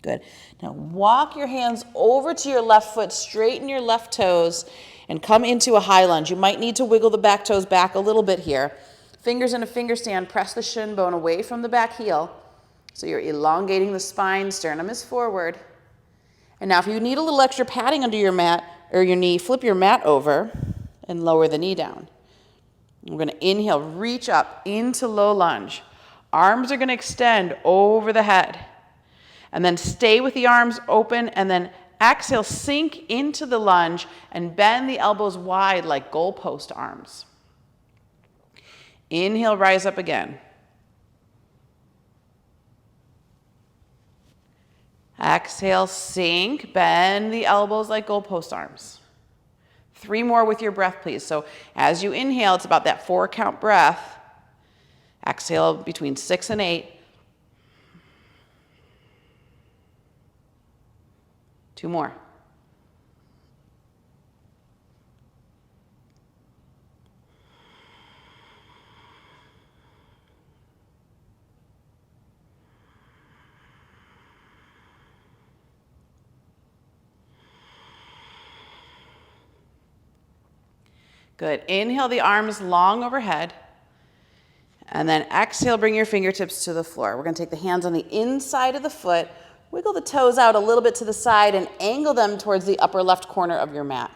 Good. Now walk your hands over to your left foot, straighten your left toes, and come into a high lunge. You might need to wiggle the back toes back a little bit here. Fingers in a finger stand, press the shin bone away from the back heel. So you're elongating the spine, sternum is forward. And now if you need a little extra padding under your mat or your knee, flip your mat over and lower the knee down. We're going to inhale, reach up into low lunge. Arms are going to extend over the head. And then stay with the arms open and then exhale, sink into the lunge and bend the elbows wide like goalpost arms. Inhale, rise up again. Exhale, sink, bend the elbows like goalpost arms. 3 more with your breath, please. So as you inhale, it's about that 4 count breath. Exhale between 6 and 8. 2 more. Good. Inhale the arms long overhead. And then exhale, bring your fingertips to the floor. We're going to take the hands on the inside of the foot, wiggle the toes out a little bit to the side, and angle them towards the upper left corner of your mat.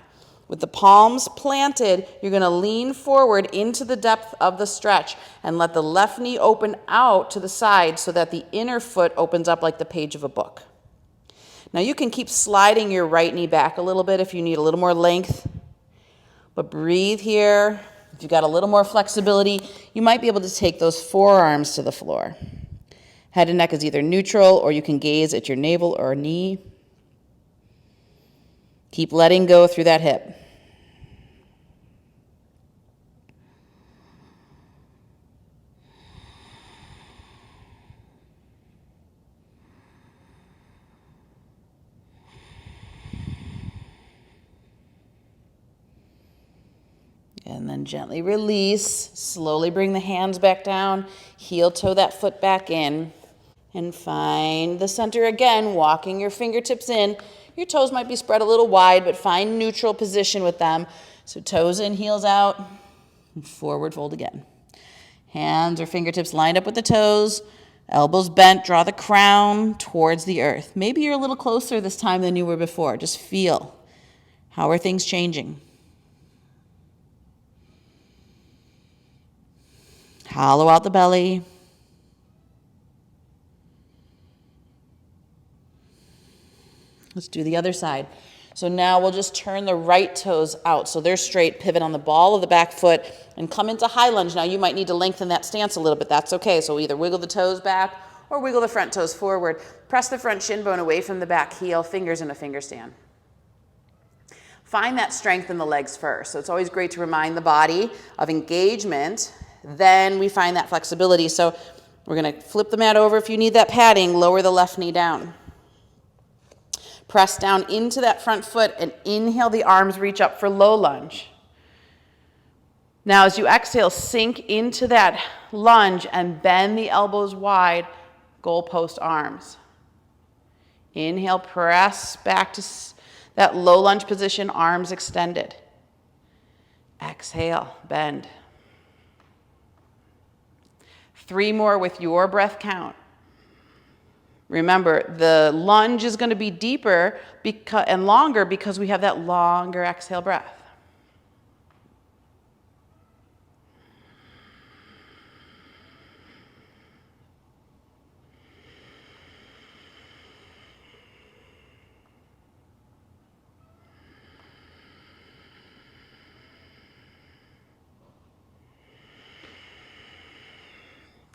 With the palms planted, you're going to lean forward into the depth of the stretch and let the left knee open out to the side so that the inner foot opens up like the page of a book. Now you can keep sliding your right knee back a little bit if you need a little more length. But breathe here. If you've got a little more flexibility, you might be able to take those forearms to the floor. Head and neck is either neutral, or you can gaze at your navel or knee. Keep letting go through that hip. And then gently release, slowly bring the hands back down, heel toe that foot back in, and find the center again, walking your fingertips in. Your toes might be spread a little wide, but find neutral position with them. So toes in, heels out, and forward fold again. Hands or fingertips lined up with the toes, elbows bent, draw the crown towards the earth. Maybe you're a little closer this time than you were before. Just feel, how are things changing? Hollow out the belly. Let's do the other side. So now we'll just turn the right toes out. So they're straight, pivot on the ball of the back foot, and come into high lunge. Now you might need to lengthen that stance a little bit. That's okay. So either wiggle the toes back or wiggle the front toes forward. Press the front shin bone away from the back heel, fingers in a finger stand. Find that strength in the legs first. So it's always great to remind the body of engagement. Then we find that flexibility. So we're going to flip the mat over if you need that padding. Lower the left knee down. Press down into that front foot and inhale the arms, reach up for low lunge. Now as you exhale, sink into that lunge and bend the elbows wide, goalpost arms. Inhale, press back to that low lunge position, arms extended. Exhale, bend. 3 more with your breath count. Remember, the lunge is going to be deeper and longer because we have that longer exhale breath.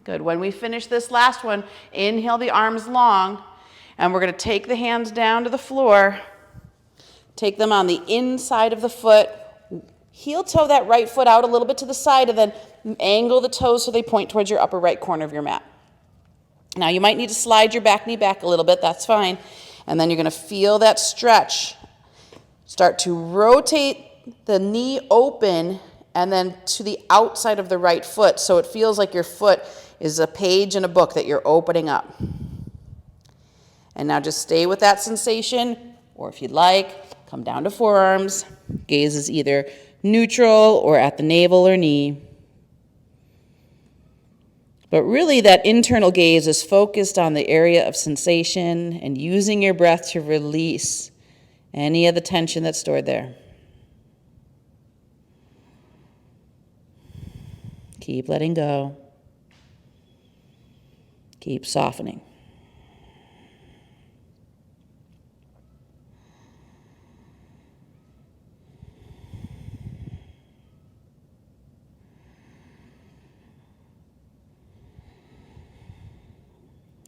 Good. When we finish this last one, inhale the arms long, and we're going to take the hands down to the floor, take them on the inside of the foot, heel toe that right foot out a little bit to the side, and then angle the toes so they point towards your upper right corner of your mat. Now you might need to slide your back knee back a little bit, that's fine. And then you're going to feel that stretch. Start to rotate the knee open and then to the outside of the right foot so it feels like your foot is a page in a book that you're opening up. And now just stay with that sensation, or if you'd like, come down to forearms. Gaze is either neutral or at the navel or knee. But really that internal gaze is focused on the area of sensation and using your breath to release any of the tension that's stored there. Keep letting go. Keep softening.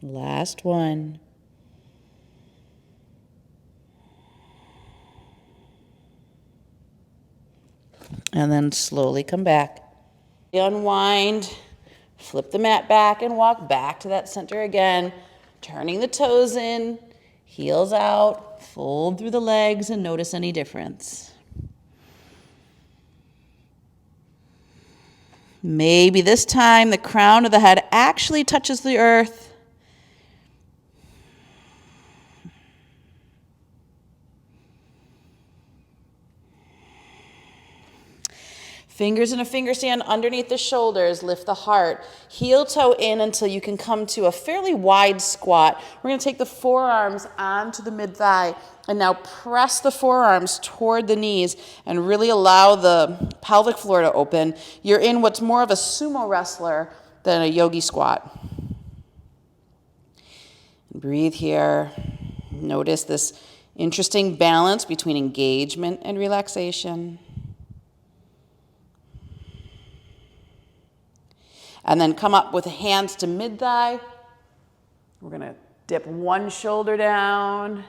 Last one. And then slowly come back. Unwind, flip the mat back and walk back to that center again, turning the toes in, heels out, fold through the legs and notice any difference. Maybe this time the crown of the head actually touches the earth. Fingers in a finger stand underneath the shoulders, lift the heart. Heel toe in until you can come to a fairly wide squat. We're going to take the forearms onto the mid-thigh and now press the forearms toward the knees and really allow the pelvic floor to open. You're in what's more of a sumo wrestler than a yogi squat. Breathe here. Notice this interesting balance between engagement and relaxation. And then come up with hands to mid-thigh. We're going to dip one shoulder down,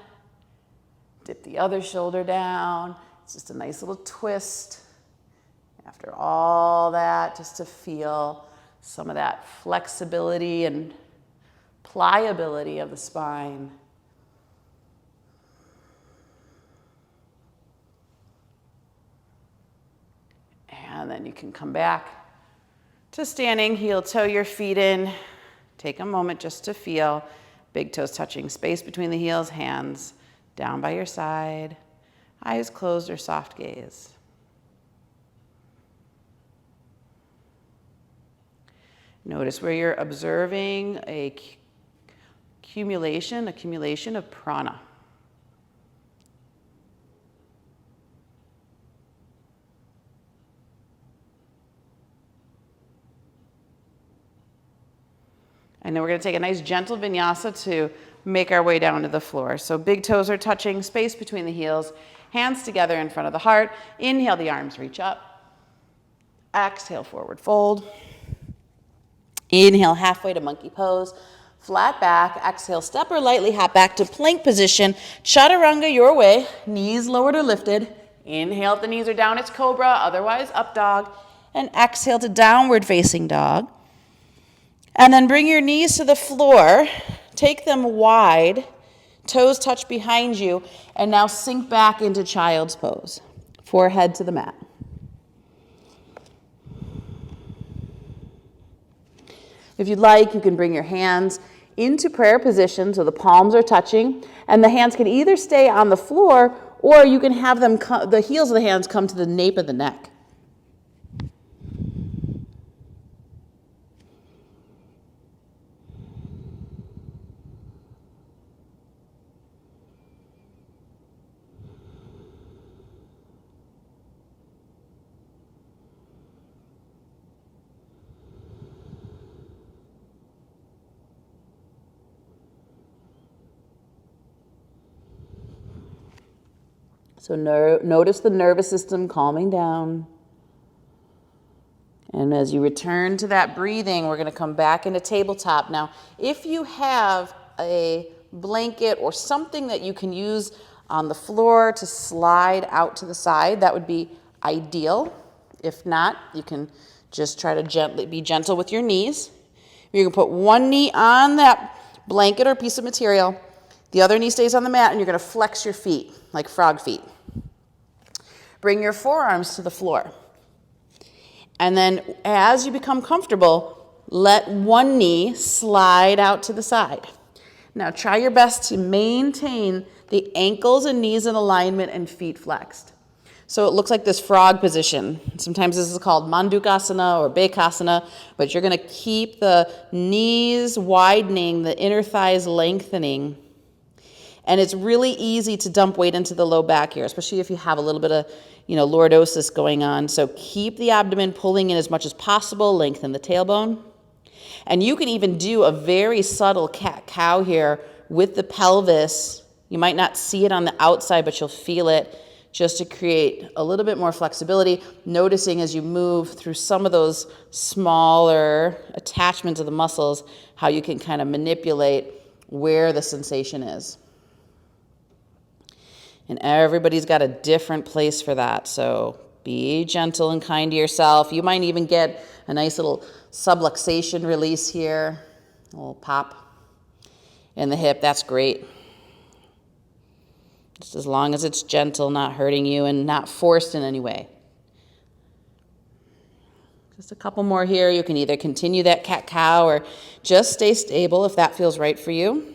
dip the other shoulder down. It's just a nice little twist. After all that, just to feel some of that flexibility and pliability of the spine. And then you can come back to standing, heel toe your feet in. Take a moment just to feel big toes touching, space between the heels, hands down by your side, eyes closed or soft gaze. Notice where you're observing a accumulation of prana. And then we're going to take a nice gentle vinyasa to make our way down to the floor. So big toes are touching, space between the heels, hands together in front of the heart. Inhale, the arms reach up. Exhale, forward fold. Inhale, halfway to monkey pose. Flat back. Exhale, step or lightly hop back to plank position. Chaturanga your way. Knees lowered or lifted. Inhale, if the knees are down, it's cobra. Otherwise, up dog. And exhale to downward facing dog. And then bring your knees to the floor, take them wide, toes touch behind you, and now sink back into child's pose, forehead to the mat. If you'd like, you can bring your hands into prayer position so the palms are touching, and the hands can either stay on the floor or you can have them the heels of the hands come to the nape of the neck. So notice the nervous system calming down. And as you return to that breathing, we're going to come back into tabletop. Now, if you have a blanket or something that you can use on the floor to slide out to the side, that would be ideal. If not, you can just try to be gentle with your knees. You can put one knee on that blanket or piece of material. The other knee stays on the mat, and you're going to flex your feet like frog feet. Bring your forearms to the floor. And then as you become comfortable, let one knee slide out to the side. Now try your best to maintain the ankles and knees in alignment and feet flexed. So it looks like this frog position. Sometimes this is called Mandukasana or Bekasana, but you're going to keep the knees widening, the inner thighs lengthening. And it's really easy to dump weight into the low back here, especially if you have a little bit of, lordosis going on. So keep the abdomen pulling in as much as possible, lengthen the tailbone. And you can even do a very subtle cat-cow here with the pelvis. You might not see it on the outside, but you'll feel it just to create a little bit more flexibility, noticing as you move through some of those smaller attachments of the muscles, how you can kind of manipulate where the sensation is. And everybody's got a different place for that. So Be gentle and kind to yourself. You might even get a nice little subluxation release here, a little pop in the hip. That's great. Just as long as it's gentle, not hurting you, and not forced in any way. Just a couple more here. You can either continue that cat-cow or just stay stable if that feels right for you.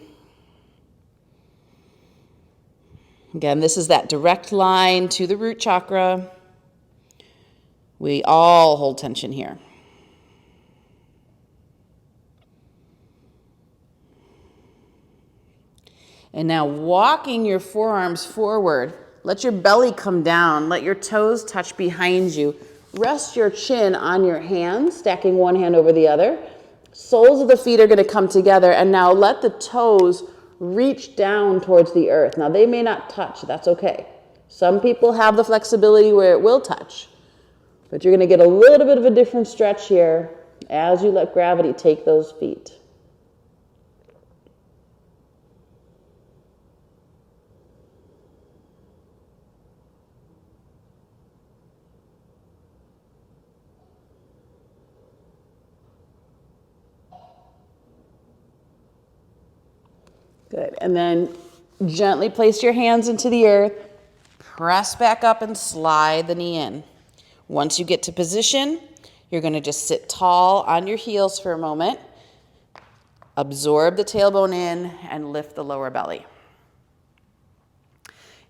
Again, this is that direct line to the root chakra. We all hold tension here. And now walking your forearms forward, let your belly come down, let your toes touch behind you. Rest your chin on your hands, stacking one hand over the other. Soles of the feet are going to come together, and now let the toes reach down towards the earth. Now they may not touch, that's okay. Some people have the flexibility where it will touch, but you're going to get a little bit of a different stretch here as you let gravity take those feet. Good. And then gently place your hands into the earth. Press back up and slide the knee in. Once you get to position, you're going to just sit tall on your heels for a moment. Absorb the tailbone in and lift the lower belly.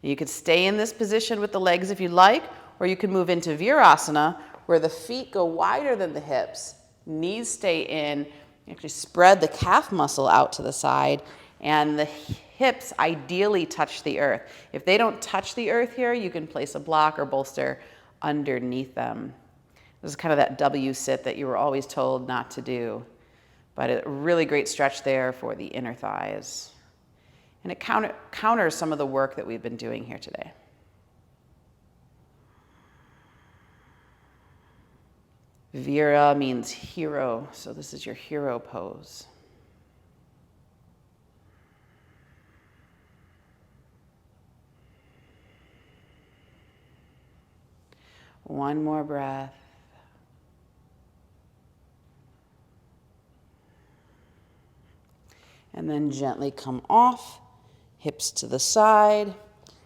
You could stay in this position with the legs if you'd like, or you could move into Virasana, where the feet go wider than the hips, knees stay in. You actually spread the calf muscle out to the side, and the hips ideally touch the earth. If they don't touch the earth here, you can place a block or bolster underneath them. This is kind of that W sit that you were always told not to do, but a really great stretch there for the inner thighs. And it counters some of the work that we've been doing here today. Vira means hero, so this is your hero pose. One more breath. And then gently come off, hips to the side.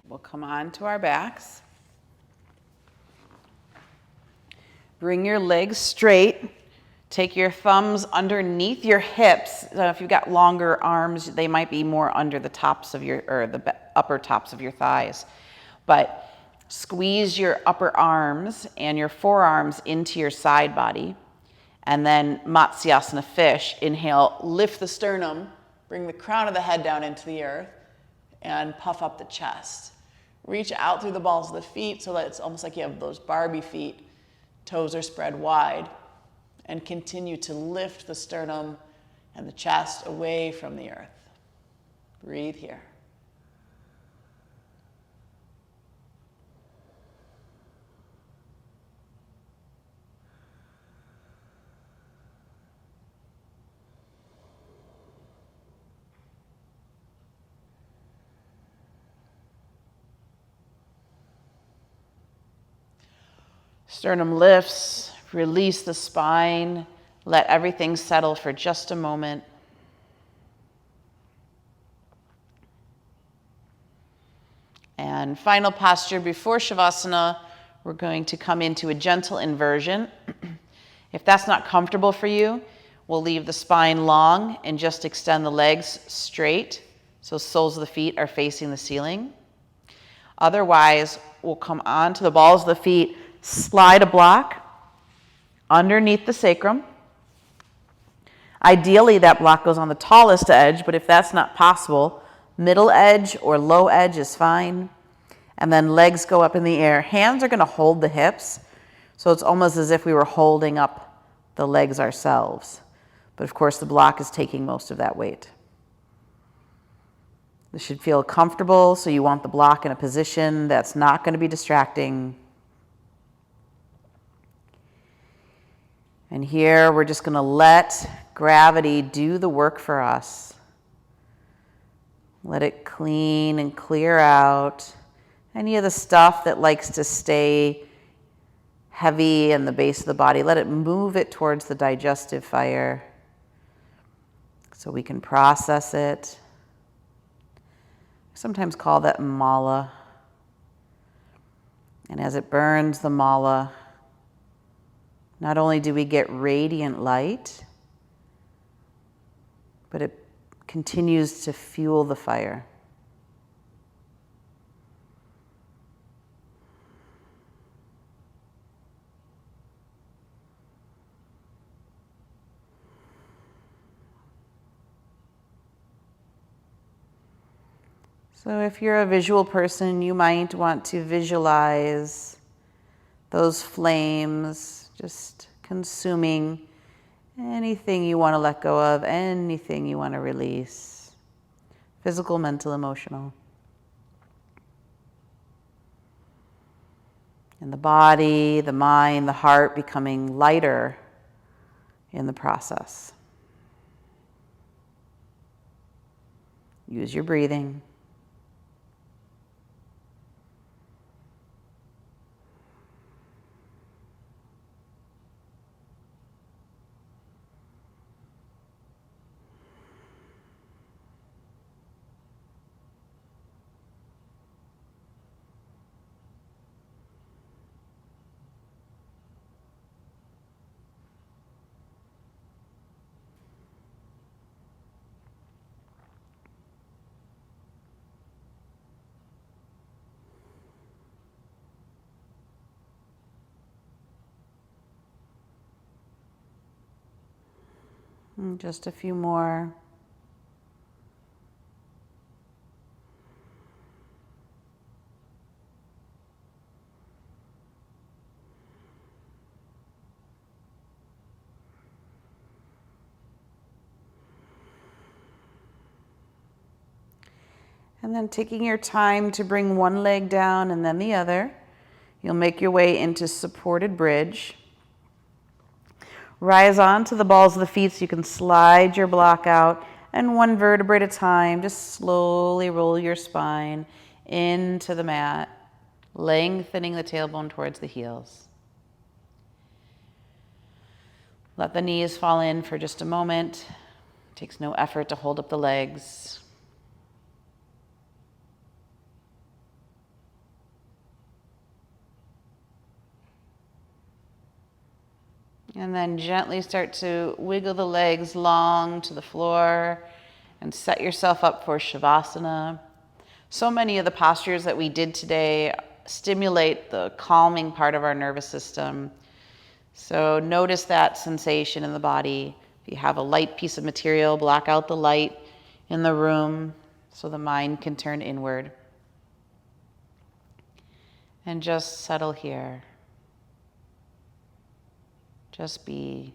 We'll come on to our backs. Bring your legs straight. Take your thumbs underneath your hips. If you've got longer arms, they might be more under the tops of the upper tops of your thighs. But squeeze your upper arms and your forearms into your side body. And then Matsyasana fish. Inhale, lift the sternum, bring the crown of the head down into the earth, and puff up the chest. Reach out through the balls of the feet so that it's almost like you have those Barbie feet. Toes are spread wide. And continue to lift the sternum and the chest away from the earth. Breathe here. Sternum lifts, release the spine, let everything settle for just a moment. And final posture before Shavasana, we're going to come into a gentle inversion. If that's not comfortable for you, we'll leave the spine long and just extend the legs straight so soles of the feet are facing the ceiling. Otherwise, we'll come onto the balls of the feet, slide a block underneath the sacrum. Ideally, that block goes on the tallest edge, but if that's not possible, middle edge or low edge is fine. And then legs go up in the air. Hands are going to hold the hips, so it's almost as if we were holding up the legs ourselves. But of course, the block is taking most of that weight. This should feel comfortable, so you want the block in a position that's not going to be distracting. And here we're just going to let gravity do the work for us. Let it clean and clear out any of the stuff that likes to stay heavy in the base of the body, let it move it towards the digestive fire so we can process it. I sometimes call that mala. And as it burns the mala, not only do we get radiant light, but it continues to fuel the fire. So if you're a visual person, you might want to visualize those flames just consuming anything you want to let go of, anything you want to release, physical, mental, emotional. And the body, the mind, the heart becoming lighter in the process. Use your breathing. And just a few more. And then taking your time to bring one leg down and then the other. You'll make your way into supported bridge. Rise onto the balls of the feet so you can slide your block out, and one vertebrae at a time, just slowly roll your spine into the mat, lengthening the tailbone towards the heels. Let the knees fall in for just a moment. It takes no effort to hold up the legs. And then gently start to wiggle the legs long to the floor and set yourself up for Shavasana. So many of the postures that we did today stimulate the calming part of our nervous system. So notice that sensation in the body. If you have a light piece of material, block out the light in the room so the mind can turn inward. And just settle here. Just be.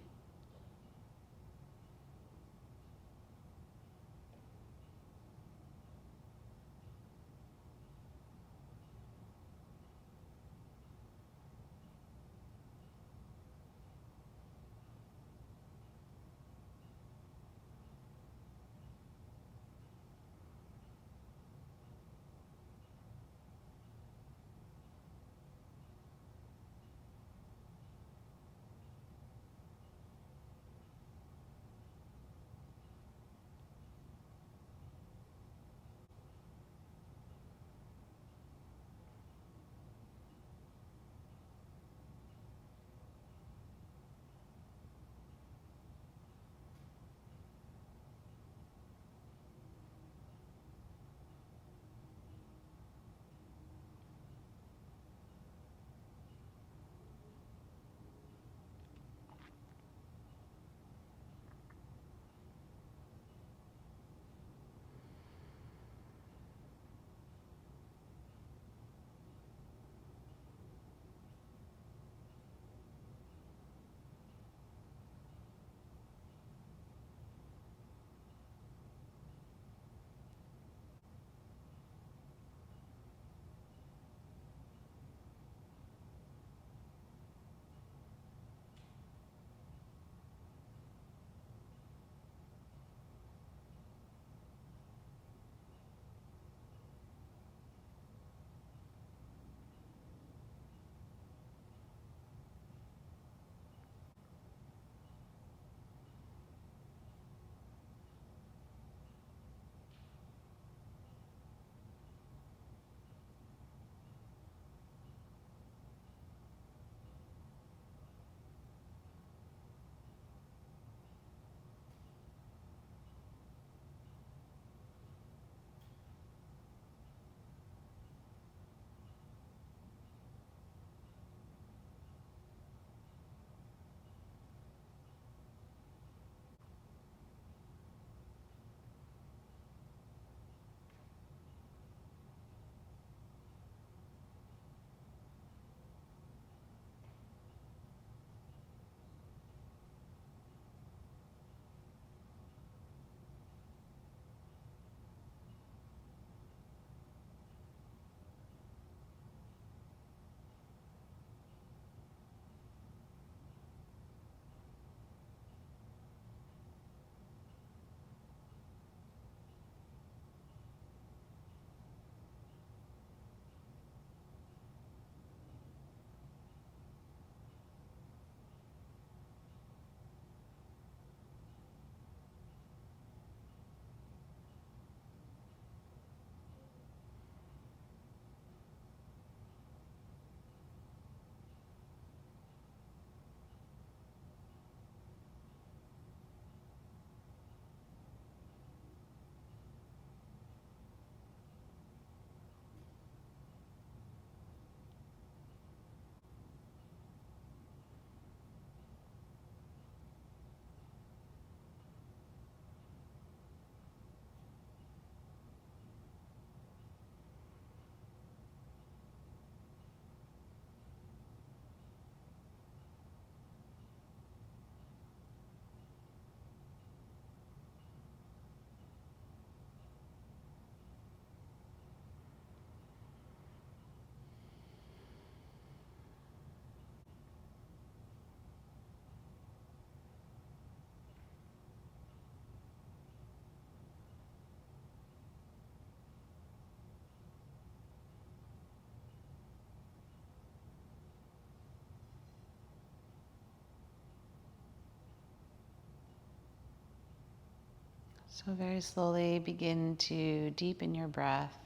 So very slowly begin to deepen your breath.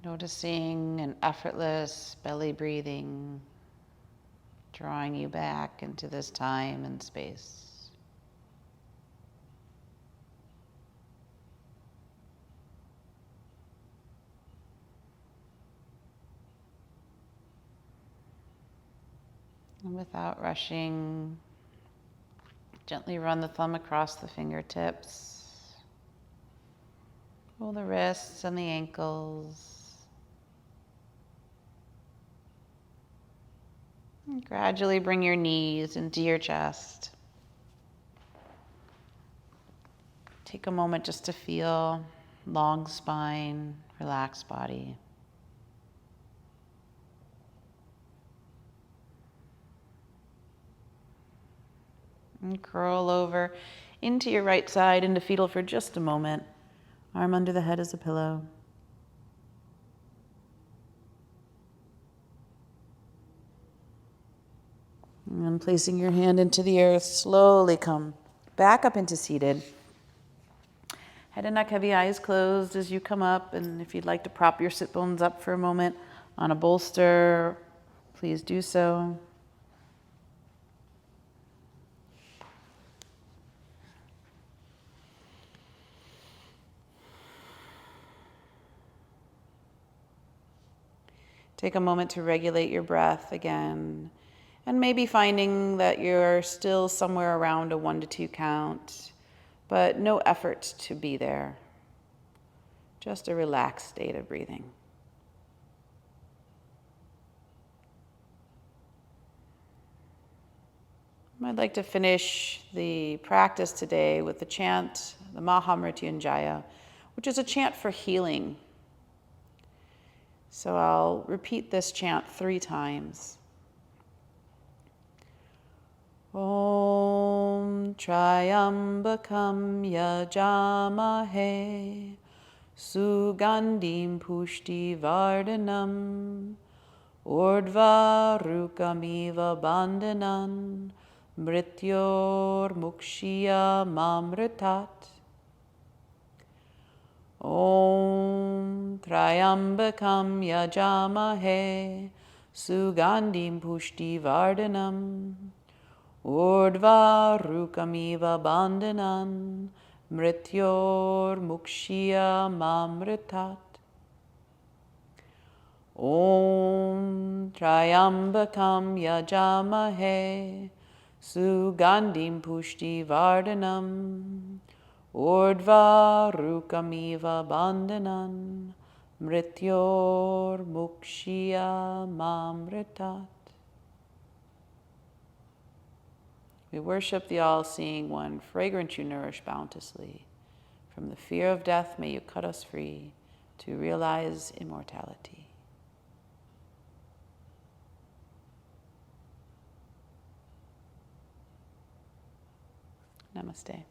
Noticing an effortless belly breathing, drawing you back into this time and space. And without rushing, gently run the thumb across the fingertips. Pull the wrists and the ankles. And gradually bring your knees into your chest. Take a moment just to feel long spine, relaxed body. And curl over into your right side, into fetal for just a moment. Arm under the head as a pillow. And placing your hand into the earth, slowly come back up into seated. Head and neck heavy, eyes closed as you come up. And if you'd like to prop your sit bones up for a moment on a bolster, please do so. Take a moment to regulate your breath again, and maybe finding that you're still somewhere around a 1 to 2 count, but no effort to be there. Just a relaxed state of breathing. I'd like to finish the practice today with the chant, the Maha Mrityunjaya, which is a chant for healing. So I'll repeat this chant 3 times. Om Triambakam Yajamahe Sugandhim Pushti Vardhanam Urdhva Rukamiva Bandhanan Mrityor Mukshya Mamritat. Om Triambakam Yajamahe Sugandhim Pushti Vardhanam Urdhva Rukamiva Bandhanan Mrityor Mukshya Mamritat. Om Triambakam Yajamahe Sugandhim Pushti Vardhanam Urdhva Rukamiva Bandhanan Mrityor Mukshya Mamritat. We worship the all-seeing one, fragrant you nourish bounteously. From the fear of death may you cut us free to realize immortality. Namaste.